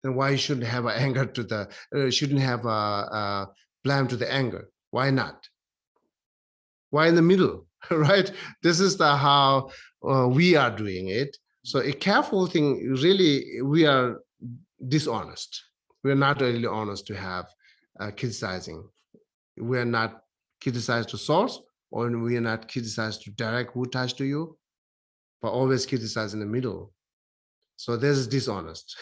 Then why you shouldn't have an anger to the, shouldn't have a blame to the anger? Why not? Why in the middle, right? This is how we are doing it. So a careful thing, really, we are dishonest. We're not really honest to have criticizing. We're not criticized to source, or we are not criticized to direct who touched to you, but always criticize in the middle. So this is dishonest.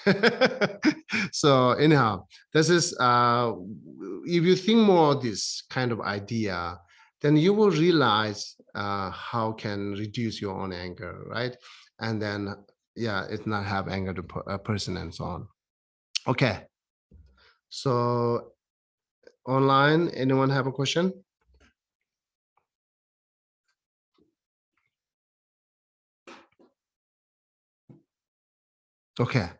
So anyhow, this is, if you think more of this kind of idea, then you will realize how can reduce your own anger, right? And then, it's not have anger to a person and so on. Okay. So online, anyone have a question? Okay,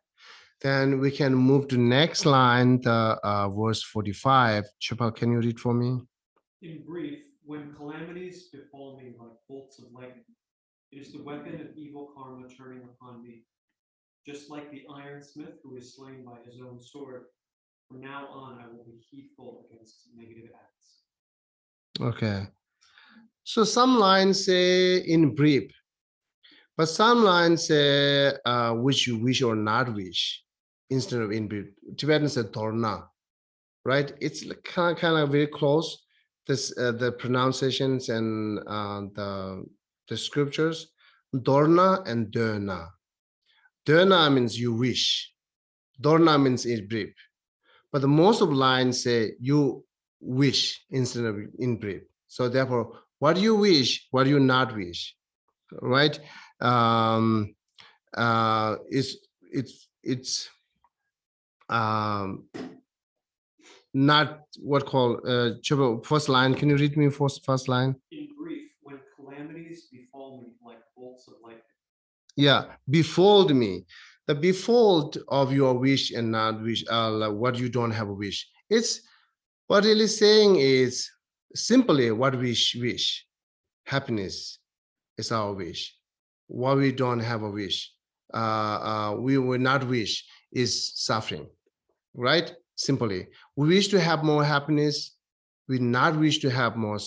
then we can move to next line, the verse 45. Chapal, can you read for me? In brief, when calamities befall me like bolts of lightning, it is the weapon of evil karma turning upon me. Just like the ironsmith who is slain by his own sword, from now on I will be heedful against negative acts. Okay. So some lines say in brief, but some lines say which you wish or not wish instead of in brief. Tibetan said torna, right? It's kind of very close. This the pronunciations and the scriptures, dorna and derna. Derna means you wish. Dorna means in brief. But the most of lines say you wish instead of in brief. So therefore, what do you wish, what do you not wish, right? It's not what called first line. Can you read me first line? In brief, when calamities befall me like bolts of lightning. Yeah, befold me. The befold of your wish and not wish, like what you don't have a wish. It's what really saying is simply what we wish. Happiness is our wish. What we don't have a wish, we will not wish is suffering, right? Simply, we wish to have more happiness. We not wish to have more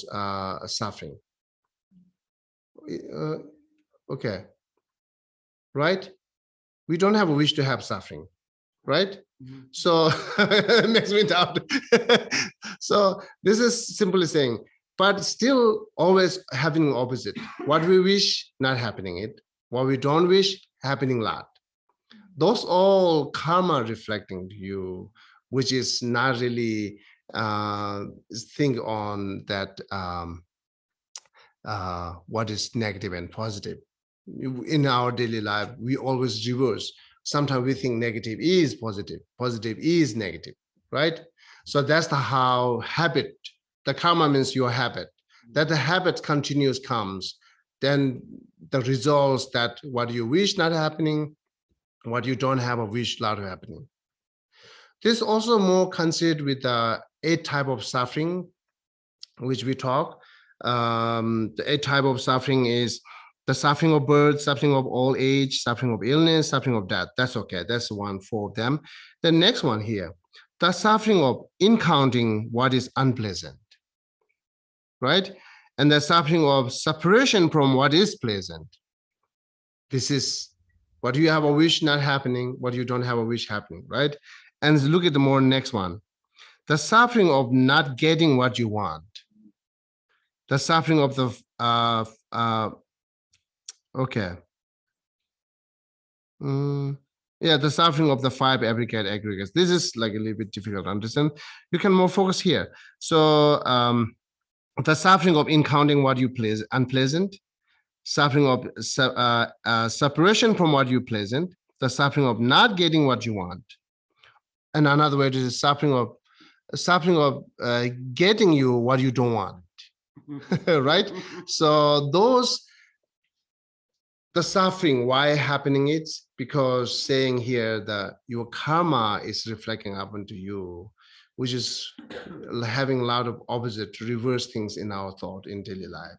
suffering. Okay, right? We don't have a wish to have suffering. right? So it makes me doubt. So this is simply saying, but still always having opposite. What we wish, not happening it. What we don't wish, happening a lot. Those all karma reflecting to you, which is not really think on that what is negative and positive. In our daily life, we always reverse. Sometimes we think negative is positive, positive is negative, right? So that's the how habit, the karma means your habit, that the habit continues comes, then the results that what you wish not happening, what you don't have a wish not happening. This also more considered with the 8 type of suffering, which we talk. The 8 type of suffering is the suffering of birth, suffering of old age, suffering of illness, suffering of death. That's okay. That's 1 for them. The next one here, the suffering of encountering what is unpleasant, right? And the suffering of separation from what is pleasant. This is what you have a wish not happening, what you don't have a wish happening, right? And look at the more next one, the suffering of not getting what you want. The suffering of the the suffering of the 5 aggregates. This is like a little bit difficult to understand. You can more focus here. So the suffering of encountering what you please unpleasant, suffering of separation from what you pleasant, the suffering of not getting what you want, and another way is suffering of getting you what you don't want. Right? So those, the suffering, why happening it's because saying here that your karma is reflecting up into you, which is having a lot of opposite reverse things in our thought in daily life.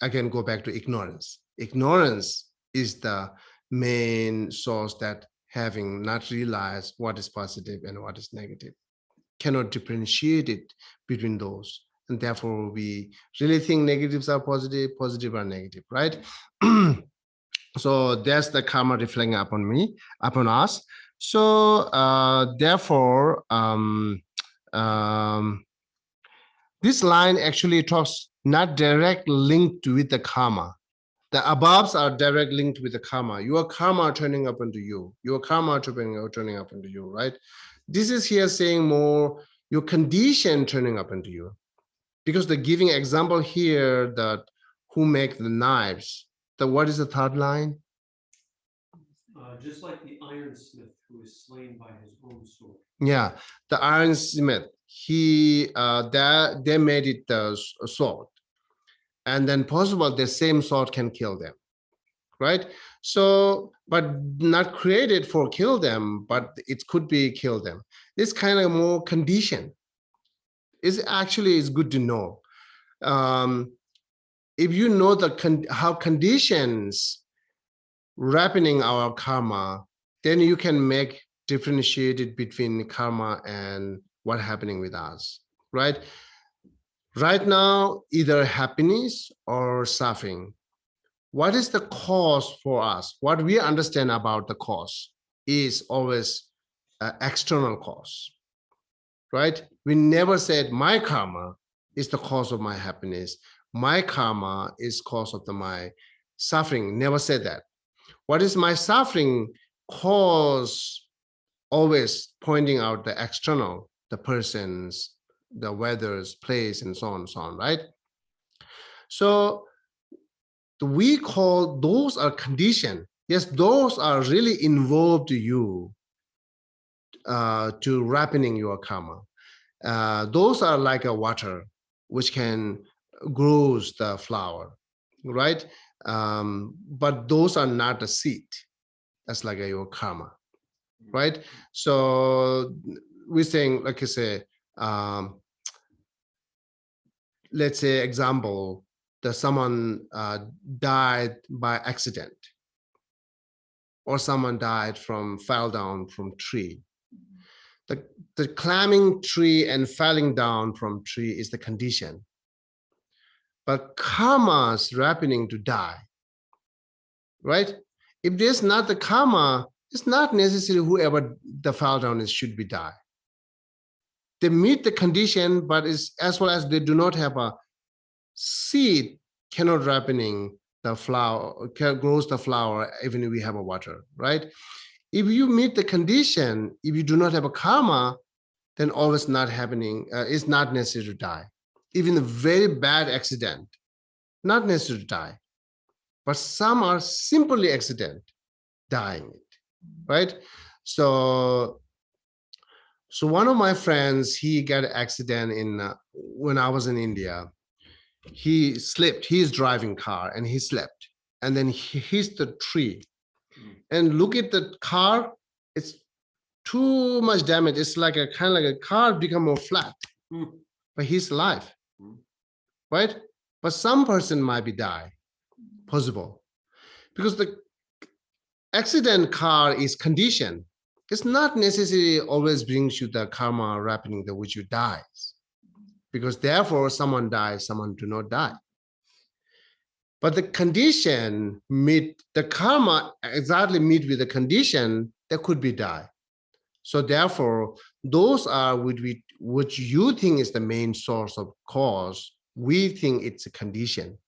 Again, go back to ignorance. Ignorance is the main source that having not realized what is positive and what is negative, cannot differentiate it between those. And therefore, we really think negatives are positive, positive are negative, right? So that's the karma reflecting upon us. So therefore, this line actually talks not direct linked with the karma. The aboves are direct linked with the karma. Your karma turning up into you. Your karma turning up into you, right? This is here saying more your condition turning up into you. Because the giving example here that who make the knives, what is the 3rd line? Just like the ironsmith who is slain by his own sword. Yeah, the ironsmith, they made it a sword. And then possible the same sword can kill them, right? So, but not created for kill them, but it could be kill them. This kind of more condition is actually is good to know. If you know how conditions wrapping our karma, then you can make differentiated between karma and what happening with us, right? Right now, either happiness or suffering. What is the cause for us? What we understand about the cause is always external cause, right? We never said my karma is the cause of my happiness. My karma is cause of my suffering. Never said that. What is my suffering cause? Always pointing out the external, the persons, the weathers, place, and so on, right? So we call those are condition. Yes, those are really involved to you to ripening your karma. Those are like a water which can grows the flower, right? But those are not a seed. That's like your karma, right? So we're saying, like I say, let's say example, that someone died by accident, or someone died fell down from tree. The climbing tree and falling down from tree is the condition. But karma's happening to die, right? If there's not the karma, It's not necessarily whoever the fell down is should be die. They meet the condition, but it's as well as they do not have a seed cannot ripening the flower, grows the flower even if we have a water, right? If you meet the condition, if you do not have a karma, then always not happening. It's not necessary to die. Even a very bad accident, not necessary to die. But some are simply accident, dying, right? So one of my friends, he got an accident in when I was in India. He slipped. He's driving car and he slept, and then he hits the tree. And look at the car; it's too much damage. It's like a kind of like a car become more flat, but he's alive, right? But some person might be die, possible, because the accident car is conditioned. It's not necessarily always brings you the karma happening that which you dies, because therefore someone dies, someone do not die. But the condition meet the karma exactly meet with the condition that could be die. So therefore, those are which you think is the main source of cause. We think it's a condition.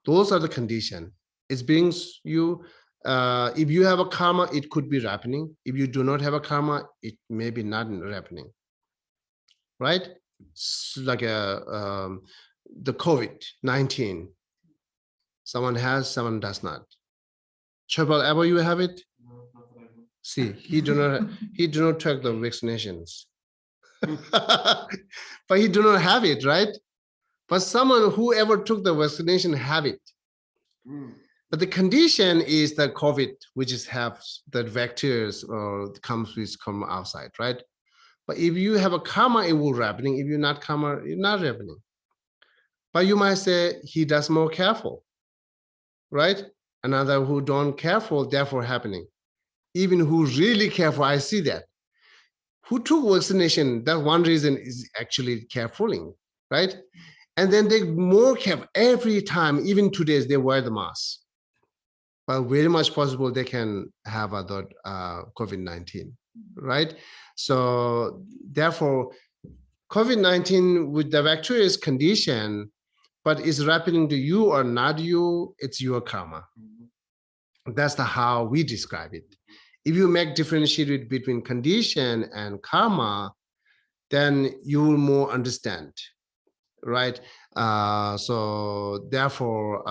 Those are the condition. It brings you. If you have a karma, it could be happening. If you do not have a karma, it may be not happening. Right? It's like the COVID-19. Someone has, someone does not. Chapel, ever you have it? No, not that I know. See, he do not take the vaccinations. But he do not have it, right? But someone who ever took the vaccination have it. But the condition is the COVID, which is have the vectors or comes outside, right? But if you have a karma, it will happening. If you're not karma, it's not happening. But you might say he does more careful, right? Another who don't careful, therefore happening. Even who really careful, I see that. Who took vaccination, that one reason is actually carefuling, right? And then they more careful every time, even today, they wear the mask. But very much possible they can have other COVID-19, right? So therefore, COVID-19 with the bacteria's condition, but is happening to you or not you, it's your karma. That's how we describe it. If you make differentiate between condition and karma, then you will more understand, right? So therefore,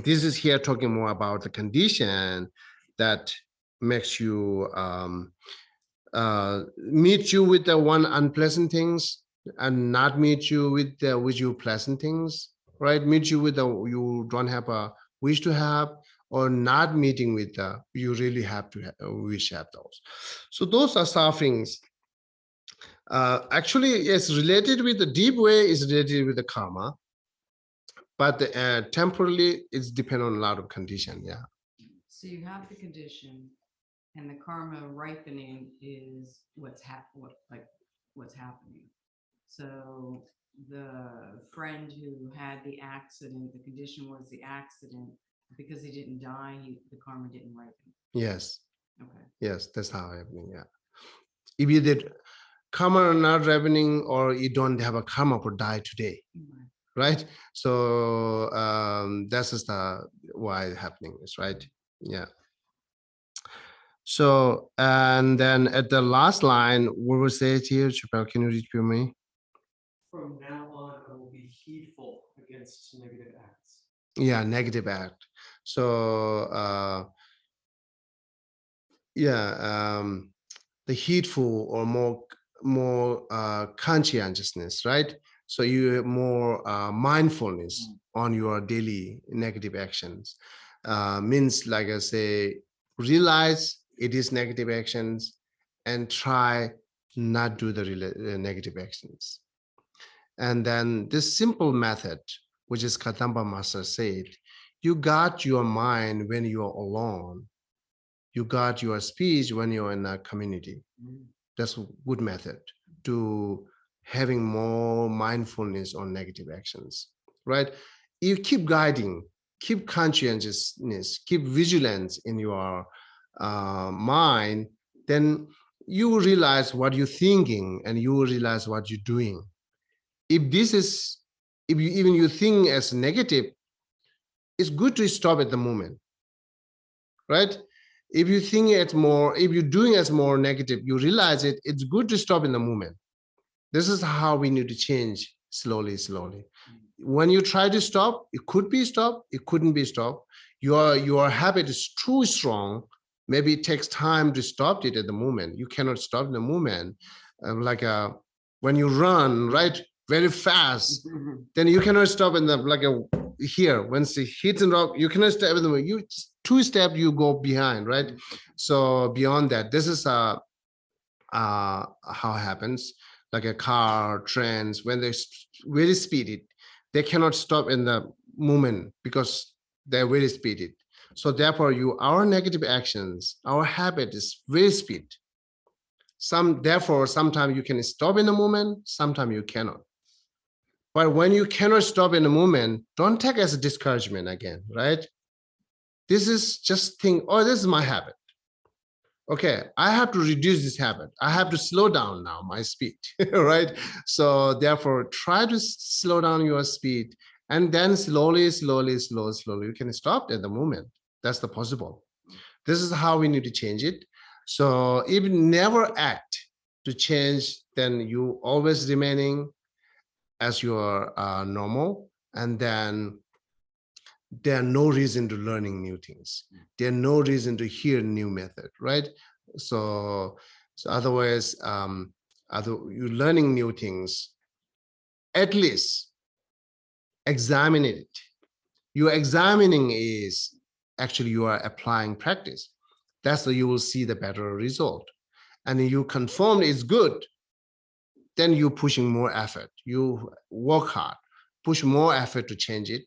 this is here talking more about the condition that makes you meet you with the one unpleasant things and not meet you with you pleasant things, right? Meet you with the you don't have a wish to have, or not meeting with the you really have to wish to have those. So those are sufferings. Actually, it's related with the deep way is related with the karma, but temporarily it's depend on a lot of condition. Yeah. So you have the condition, and the karma ripening is what's happening. So the friend who had the accident, the condition was the accident. Because he didn't die, the karma didn't ripen. Yes. Okay. Yes, that's how happening. Yeah. If you did karma or not happening, or you don't have a karma for die today, right? So that's just why it's happening is, right? Yeah. So and then at the last line, what was said here, Chappelle, can you read for me? From now on, I will be heedful against negative acts. Yeah, negative act. So the heedful or more conscientiousness, right? So you have more mindfulness on your daily negative actions. Means, like I say, realize it is negative actions and try not do the negative actions. And then this simple method, which is Kadamba Master said, you got your mind when you are alone. You got your speech when you're in a community. That's a good method to having more mindfulness on negative actions, right? You keep guiding, keep conscientiousness, keep vigilance in your mind, then you will realize what you're thinking and you will realize what you're doing. If even you think as negative, it's good to stop at the moment, right? If you think it's more, if you're doing as more negative, you realize it, it's good to stop in the moment. This is how we need to change slowly, slowly. When you try to stop, it could be stopped, it couldn't be stopped. Your habit is too strong. Maybe it takes time to stop it at the moment. You cannot stop in the moment. When you run, right, very fast, then you cannot stop in the here. Once it hits and rock, you cannot stop in the moment. You 2 steps, you go behind, right? So beyond that, this is how it happens. Like a car, trains, when they're very speedy, they cannot stop in the moment because they're very speedy. So therefore, our negative actions, our habit is very speed. Therefore, sometimes you can stop in the moment, sometimes you cannot. But when you cannot stop in the moment, don't take as a discouragement again, right? This is just think, oh, this is my habit. Okay, I have to reduce this habit. I have to slow down now my speed, right? So therefore, try to slow down your speed, and then slowly, you can stop at the moment. That's the possible. This is how we need to change it. So if you never act to change, then you always remaining as your normal, and then there are no reason to learning new things. There are no reason to hear new method, right? So otherwise, you're learning new things, at least examine it. Your examining is actually you are applying practice. That's how you will see the better result. And you confirm it's good, then you're pushing more effort. You work hard, push more effort to change it.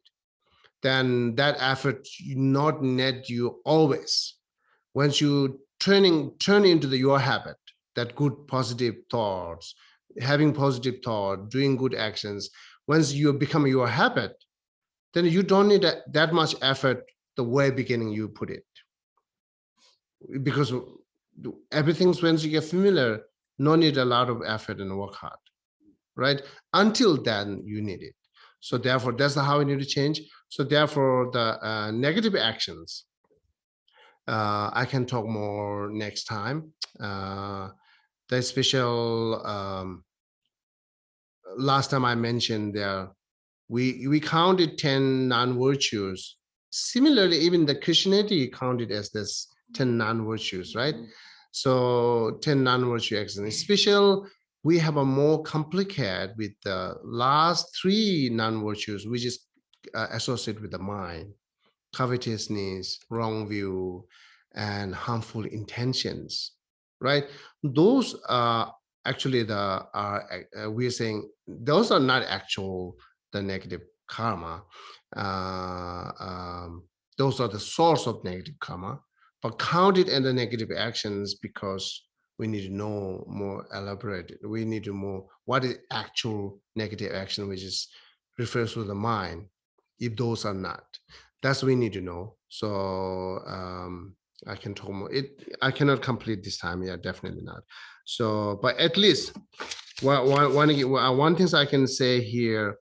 Then that effort not net you always. Once you turn into your habit, that good positive thoughts, having positive thought, doing good actions, once you become your habit, then you don't need that much effort the way beginning you put it. Because everything's once you get familiar, no need a lot of effort and work hard, right? Until then, you need it. So therefore, that's how we need to change. So therefore, the negative actions, I can talk more next time. The special, last time I mentioned there, we counted 10 non-virtues. Similarly, even the Krishnati counted as this 10 non-virtues, right? So 10 non-virtue actions. Special, we have a more complicated with the last 3 non-virtues, which is associated with the mind: covetousness, wrong view, and harmful intentions, right? Those are actually we're saying those are not actual the negative karma. Those are the source of negative karma, but counted in the negative actions because we need to know more elaborated. We need to know what is actual negative action, which is refers to the mind. If those are not, that's what we need to know. So I can talk more. I cannot complete this time. Yeah, definitely not. So, but at least one thing I can say here: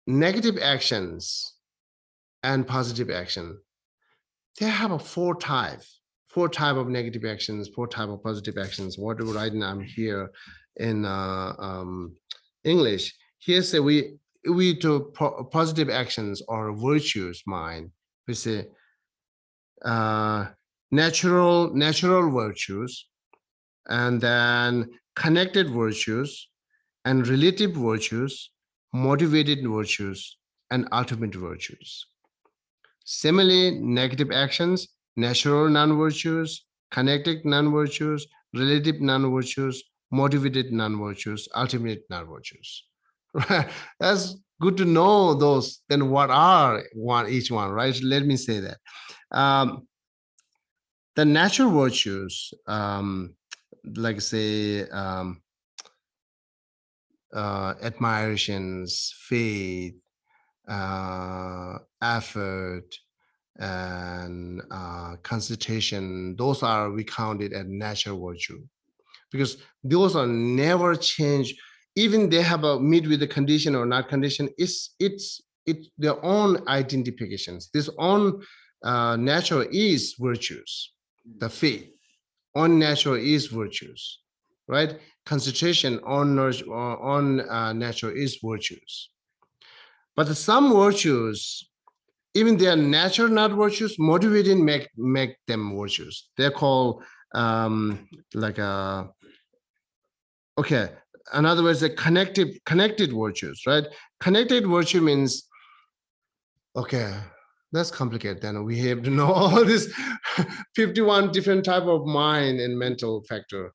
negative actions and positive action, they have a 4 type of negative actions, 4 type of positive actions. What do right now I'm here in English. Here say we do positive actions or virtues mind. We say natural virtues, and then connected virtues, and relative virtues, motivated virtues, and ultimate virtues. Similarly, negative actions, natural non-virtues, connected non-virtues, relative non-virtues, motivated non-virtues, ultimate non-virtues. That's good to know those. Then what are each one, right? Let me say that. The natural virtues, like say, admirations, faith, effort, and concentration, those are we counted as natural virtue, because those are never changed. Even they have a meet with the condition or not condition, it's their own identifications. This own natural is virtues. The faith on natural is virtues, right? Concentration on natural is virtues. But some virtues, even they are natural not virtues, motivating make them virtues. They're called like a okay. In other words, the connected virtues, right? Connected virtue means okay. That's complicated. Then we have to know all this 51 different type of mind and mental factor.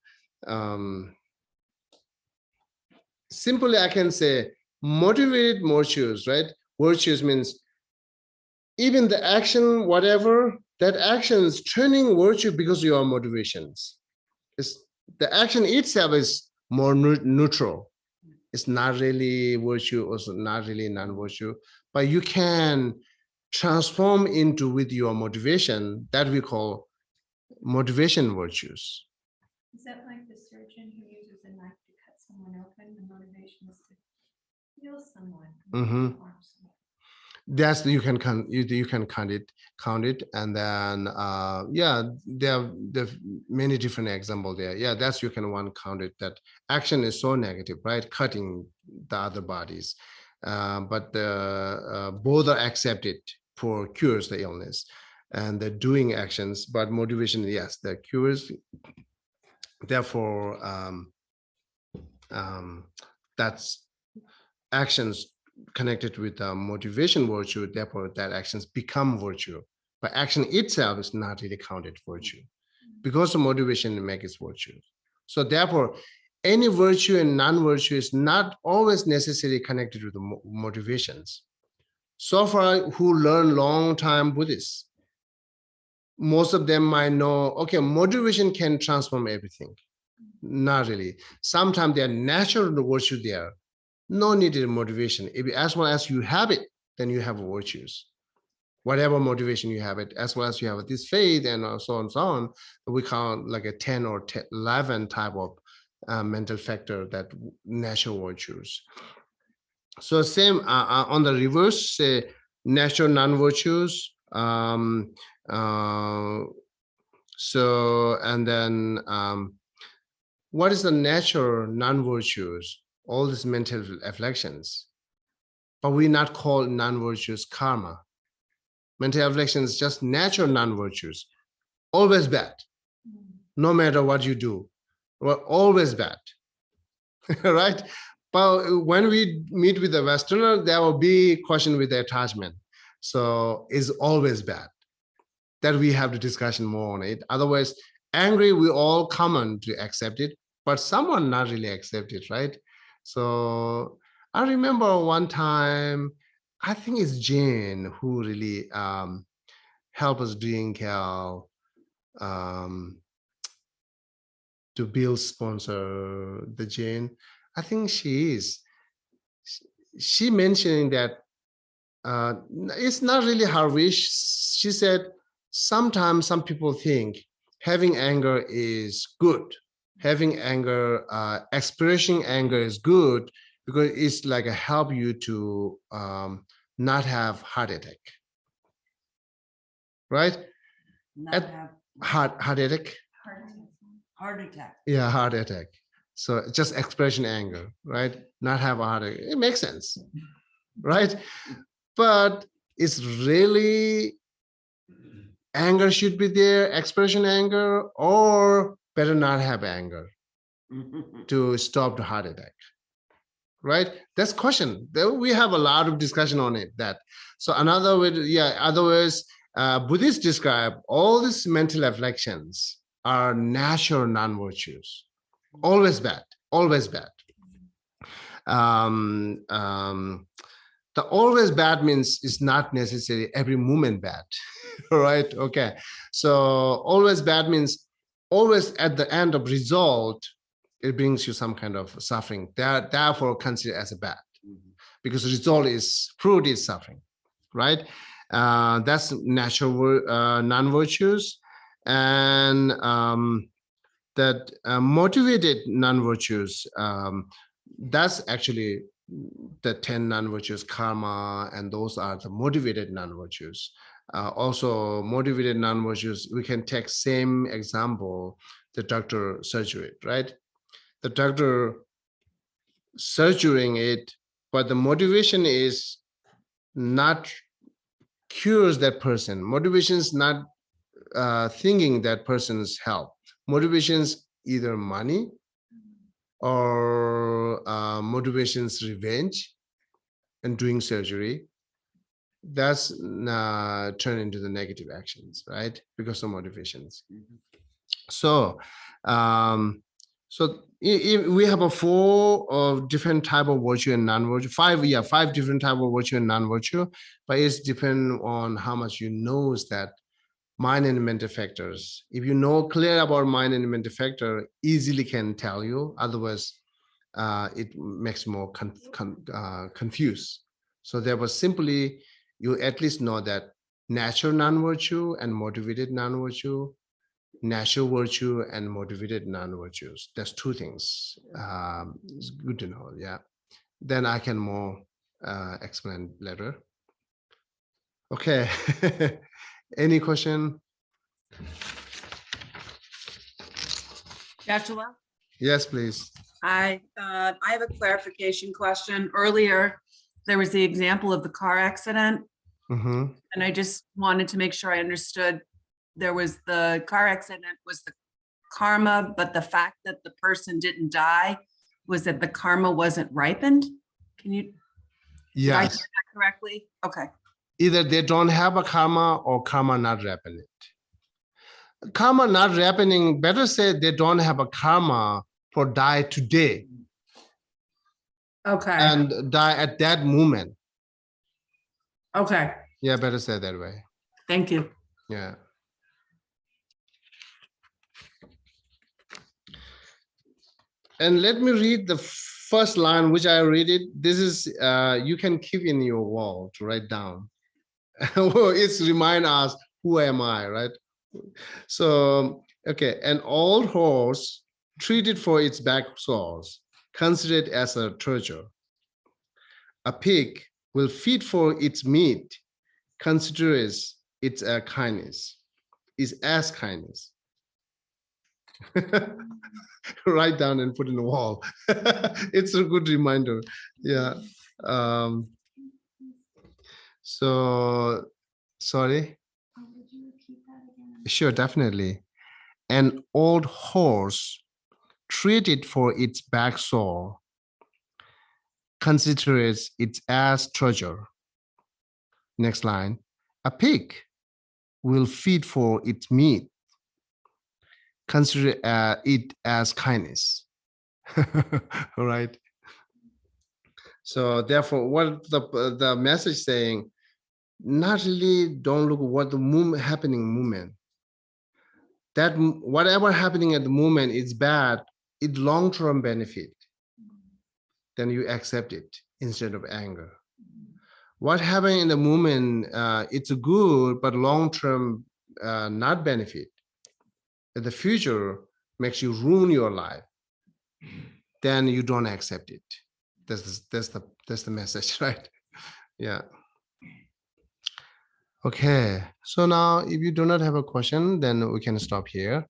Simply, I can say motivated virtues, right? Virtues means even the action, whatever, that action is turning virtue because of your motivations. It's, the action itself is more neutral. It's not really virtue, also not really non-virtue, but you can transform into with your motivation that we call motivation virtues. Is that like the surgeon who uses a knife to cut someone open? The motivation is to heal someone. Mm-hmm. That's you can count it, and then yeah, there are many different examples there. Yeah, that's you can count it. That action is so negative, right? Cutting the other bodies, but both are accepted for cures the illness, and the doing actions. But motivation, yes, the cures. Therefore, that's actions connected with motivation virtue, therefore that actions become virtue. But action itself is not really counted virtue because the motivation makes virtue. So therefore, any virtue and non-virtue is not always necessarily connected with the motivations. So far, who learn long time Buddhists, most of them might know, okay, motivation can transform everything. Not really. Sometimes there are natural virtue there. No needed motivation. If as well as you have it, then you have virtues. Whatever motivation you have it, as well as you have this faith and so on and so on, we count like a 10 or 11 type of mental factor that natural virtues. So same on the reverse, say natural non-virtues. So and then what is the natural non-virtues? All these mental afflictions, but we not call non-virtues karma. Mental afflictions just natural non-virtues, always bad. No matter what you do, we're always bad, right? But when we meet with the Westerner, there will be question with the attachment. So it's always bad. That we have the discussion more on it. Otherwise, angry, we all common to accept it, but someone not really accept it, right? So I remember one time, I think it's Jane who really helped us doing Cal to build sponsor the Jane. I think she is. She mentioning that it's not really her wish. She said, sometimes some people think having anger is good. Having anger, expressing anger is good because it's like a help you to not have heart attack, right? Not have Heart attack. heart attack. Yeah, heart attack. So just expression anger, right? Not have a heart attack. It makes sense, right? But it's really anger should be there, expression anger, or better not have anger to stop the heart attack, right? That's question. We have a lot of discussion on it. That so another way, otherwise, Buddhists describe all these mental afflictions are natural non-virtues, always bad, always bad. The always bad means it's not necessarily every moment bad, right? Okay, so always bad means always at the end of result, it brings you some kind of suffering. Therefore considered as a bad, because the result is fruit is suffering, right? That's natural non-virtues. And that motivated non-virtues, that's actually the 10 non-virtues, karma, and those are the motivated non-virtues. Also, motivated non-virtues, we can take same example, the doctor surgery, right? The doctor surgerying it, but the motivation is not cures that person. Motivation is not thinking that person's help. Motivations either money or motivations revenge and doing surgery. That's turn into the negative actions, right? Because of motivations. So we have a 4 of different type of virtue and non-virtue, 5 different type of virtue and non-virtue, but it's depend on how much you know that mind and mental factors. If you know clear about mind and mental factor, easily can tell you. Otherwise, it makes more confused. So there was simply, you at least know that natural non-virtue and motivated non-virtue, natural virtue and motivated non-virtues. That's 2 things. It's good to know. Yeah. Then I can more explain later. Okay. Any question? Joshua, Yes, please. I have a clarification question. Earlier, there was the example of the car accident, Mm-hmm. and I just wanted to make sure I understood. There was the car accident was the karma, but the fact that the person didn't die was that the karma wasn't ripened. Did I hear Yes. that correctly? Okay. Either they don't have a karma or karma not happening. Karma not happening, better say they don't have a karma for die today Okay. and die at that moment. Okay. Yeah, better say that way. Thank you. Yeah. And let me read the first line, which I read it. This is, you can keep in your wall to write down. It's remind us, who am I, right? So, okay, an old horse treated for its back sores, considered as a treasure. A pig will feed for its meat, considered it's a kindness, is as kindness. Write down and put in the wall. It's a good reminder. Yeah. So, sorry. Sure, definitely. An old horse treated for its back sore, considers it as treasure. Next line. A pig will feed for its meat, consider it as kindness. All right. So therefore, what the message saying, not really don't look what the moment. That whatever happening at the moment is bad, it long-term benefit. Then you accept it instead of anger. What happened in the moment, it's good, but long-term not benefit. In the future makes you ruin your life. Then you don't accept it. That's the message, right? Yeah. Okay. So now, if you do not have a question, then we can stop here,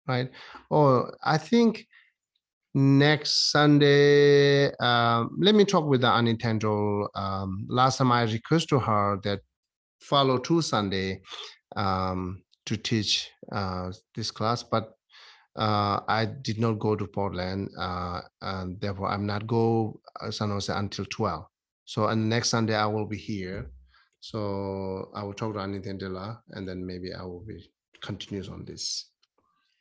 right? Oh, I think next Sunday, let me talk with the unintentional. Last time I requested to her that follow 2 Sunday to teach this class, but I did not go to Portland, and therefore I'm not go San Jose until 12. So on the next Sunday I will be here. So I will talk to Anitendela, and then maybe I will be continues on this.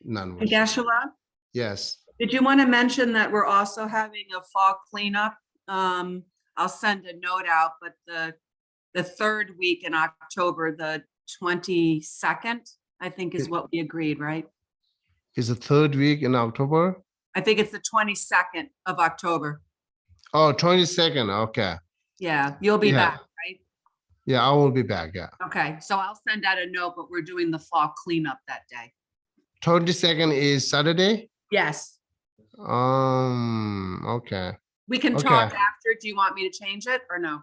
And Joshua, Yes. did you want to mention that we're also having a fall cleanup? I'll send a note out, but the 3rd week in October, the 22nd, I think is what we agreed, right? Is the 3rd week in October? I think it's the 22nd of October. Oh, 22nd. Okay. Yeah, you'll be back, right? Yeah, I will be back, yeah. Okay, so I'll send out a note, but we're doing the fall cleanup that day. 22nd is Saturday? Yes, Okay. we can Okay. talk after. Do you want me to change it or no?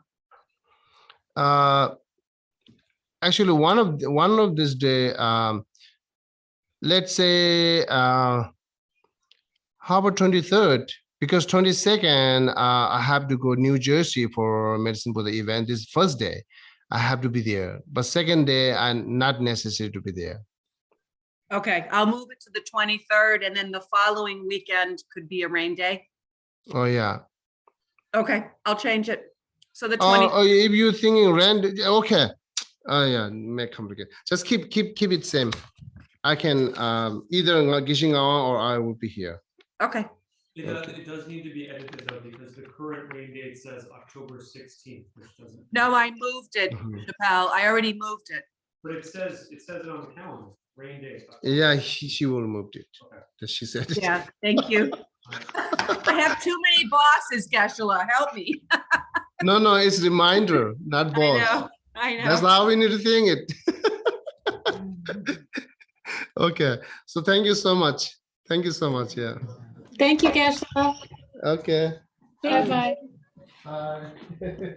Actually, one of this day, let's say, how about 23rd? Because 22nd, I have to go New Jersey for Medicine for the event. This first day, I have to be there. But second day, I'm not necessary to be there. Okay, I'll move it to the 23rd and then the following weekend could be a rain day. Oh, yeah. Okay, I'll change it. So the 20, Oh, if you're thinking rent, okay. Oh, yeah, make complicated. Just keep it same. I can either Geshe or I will be here. okay, It does need to be edited though, because the current rain date says October 16th, which doesn't. no, I moved it, Mhm. Chappelle. I already moved it. But it says it on the calendar, rain date. Yeah, she will move it. Okay. That she said. Yeah, thank you. I have too many bosses, Geshe, help me. No, it's reminder, not boss. I That's know. how we need to think it. Okay, so thank you so much. Thank you so much. Yeah. Thank you, Geshe. Okay. Bye-bye. Bye.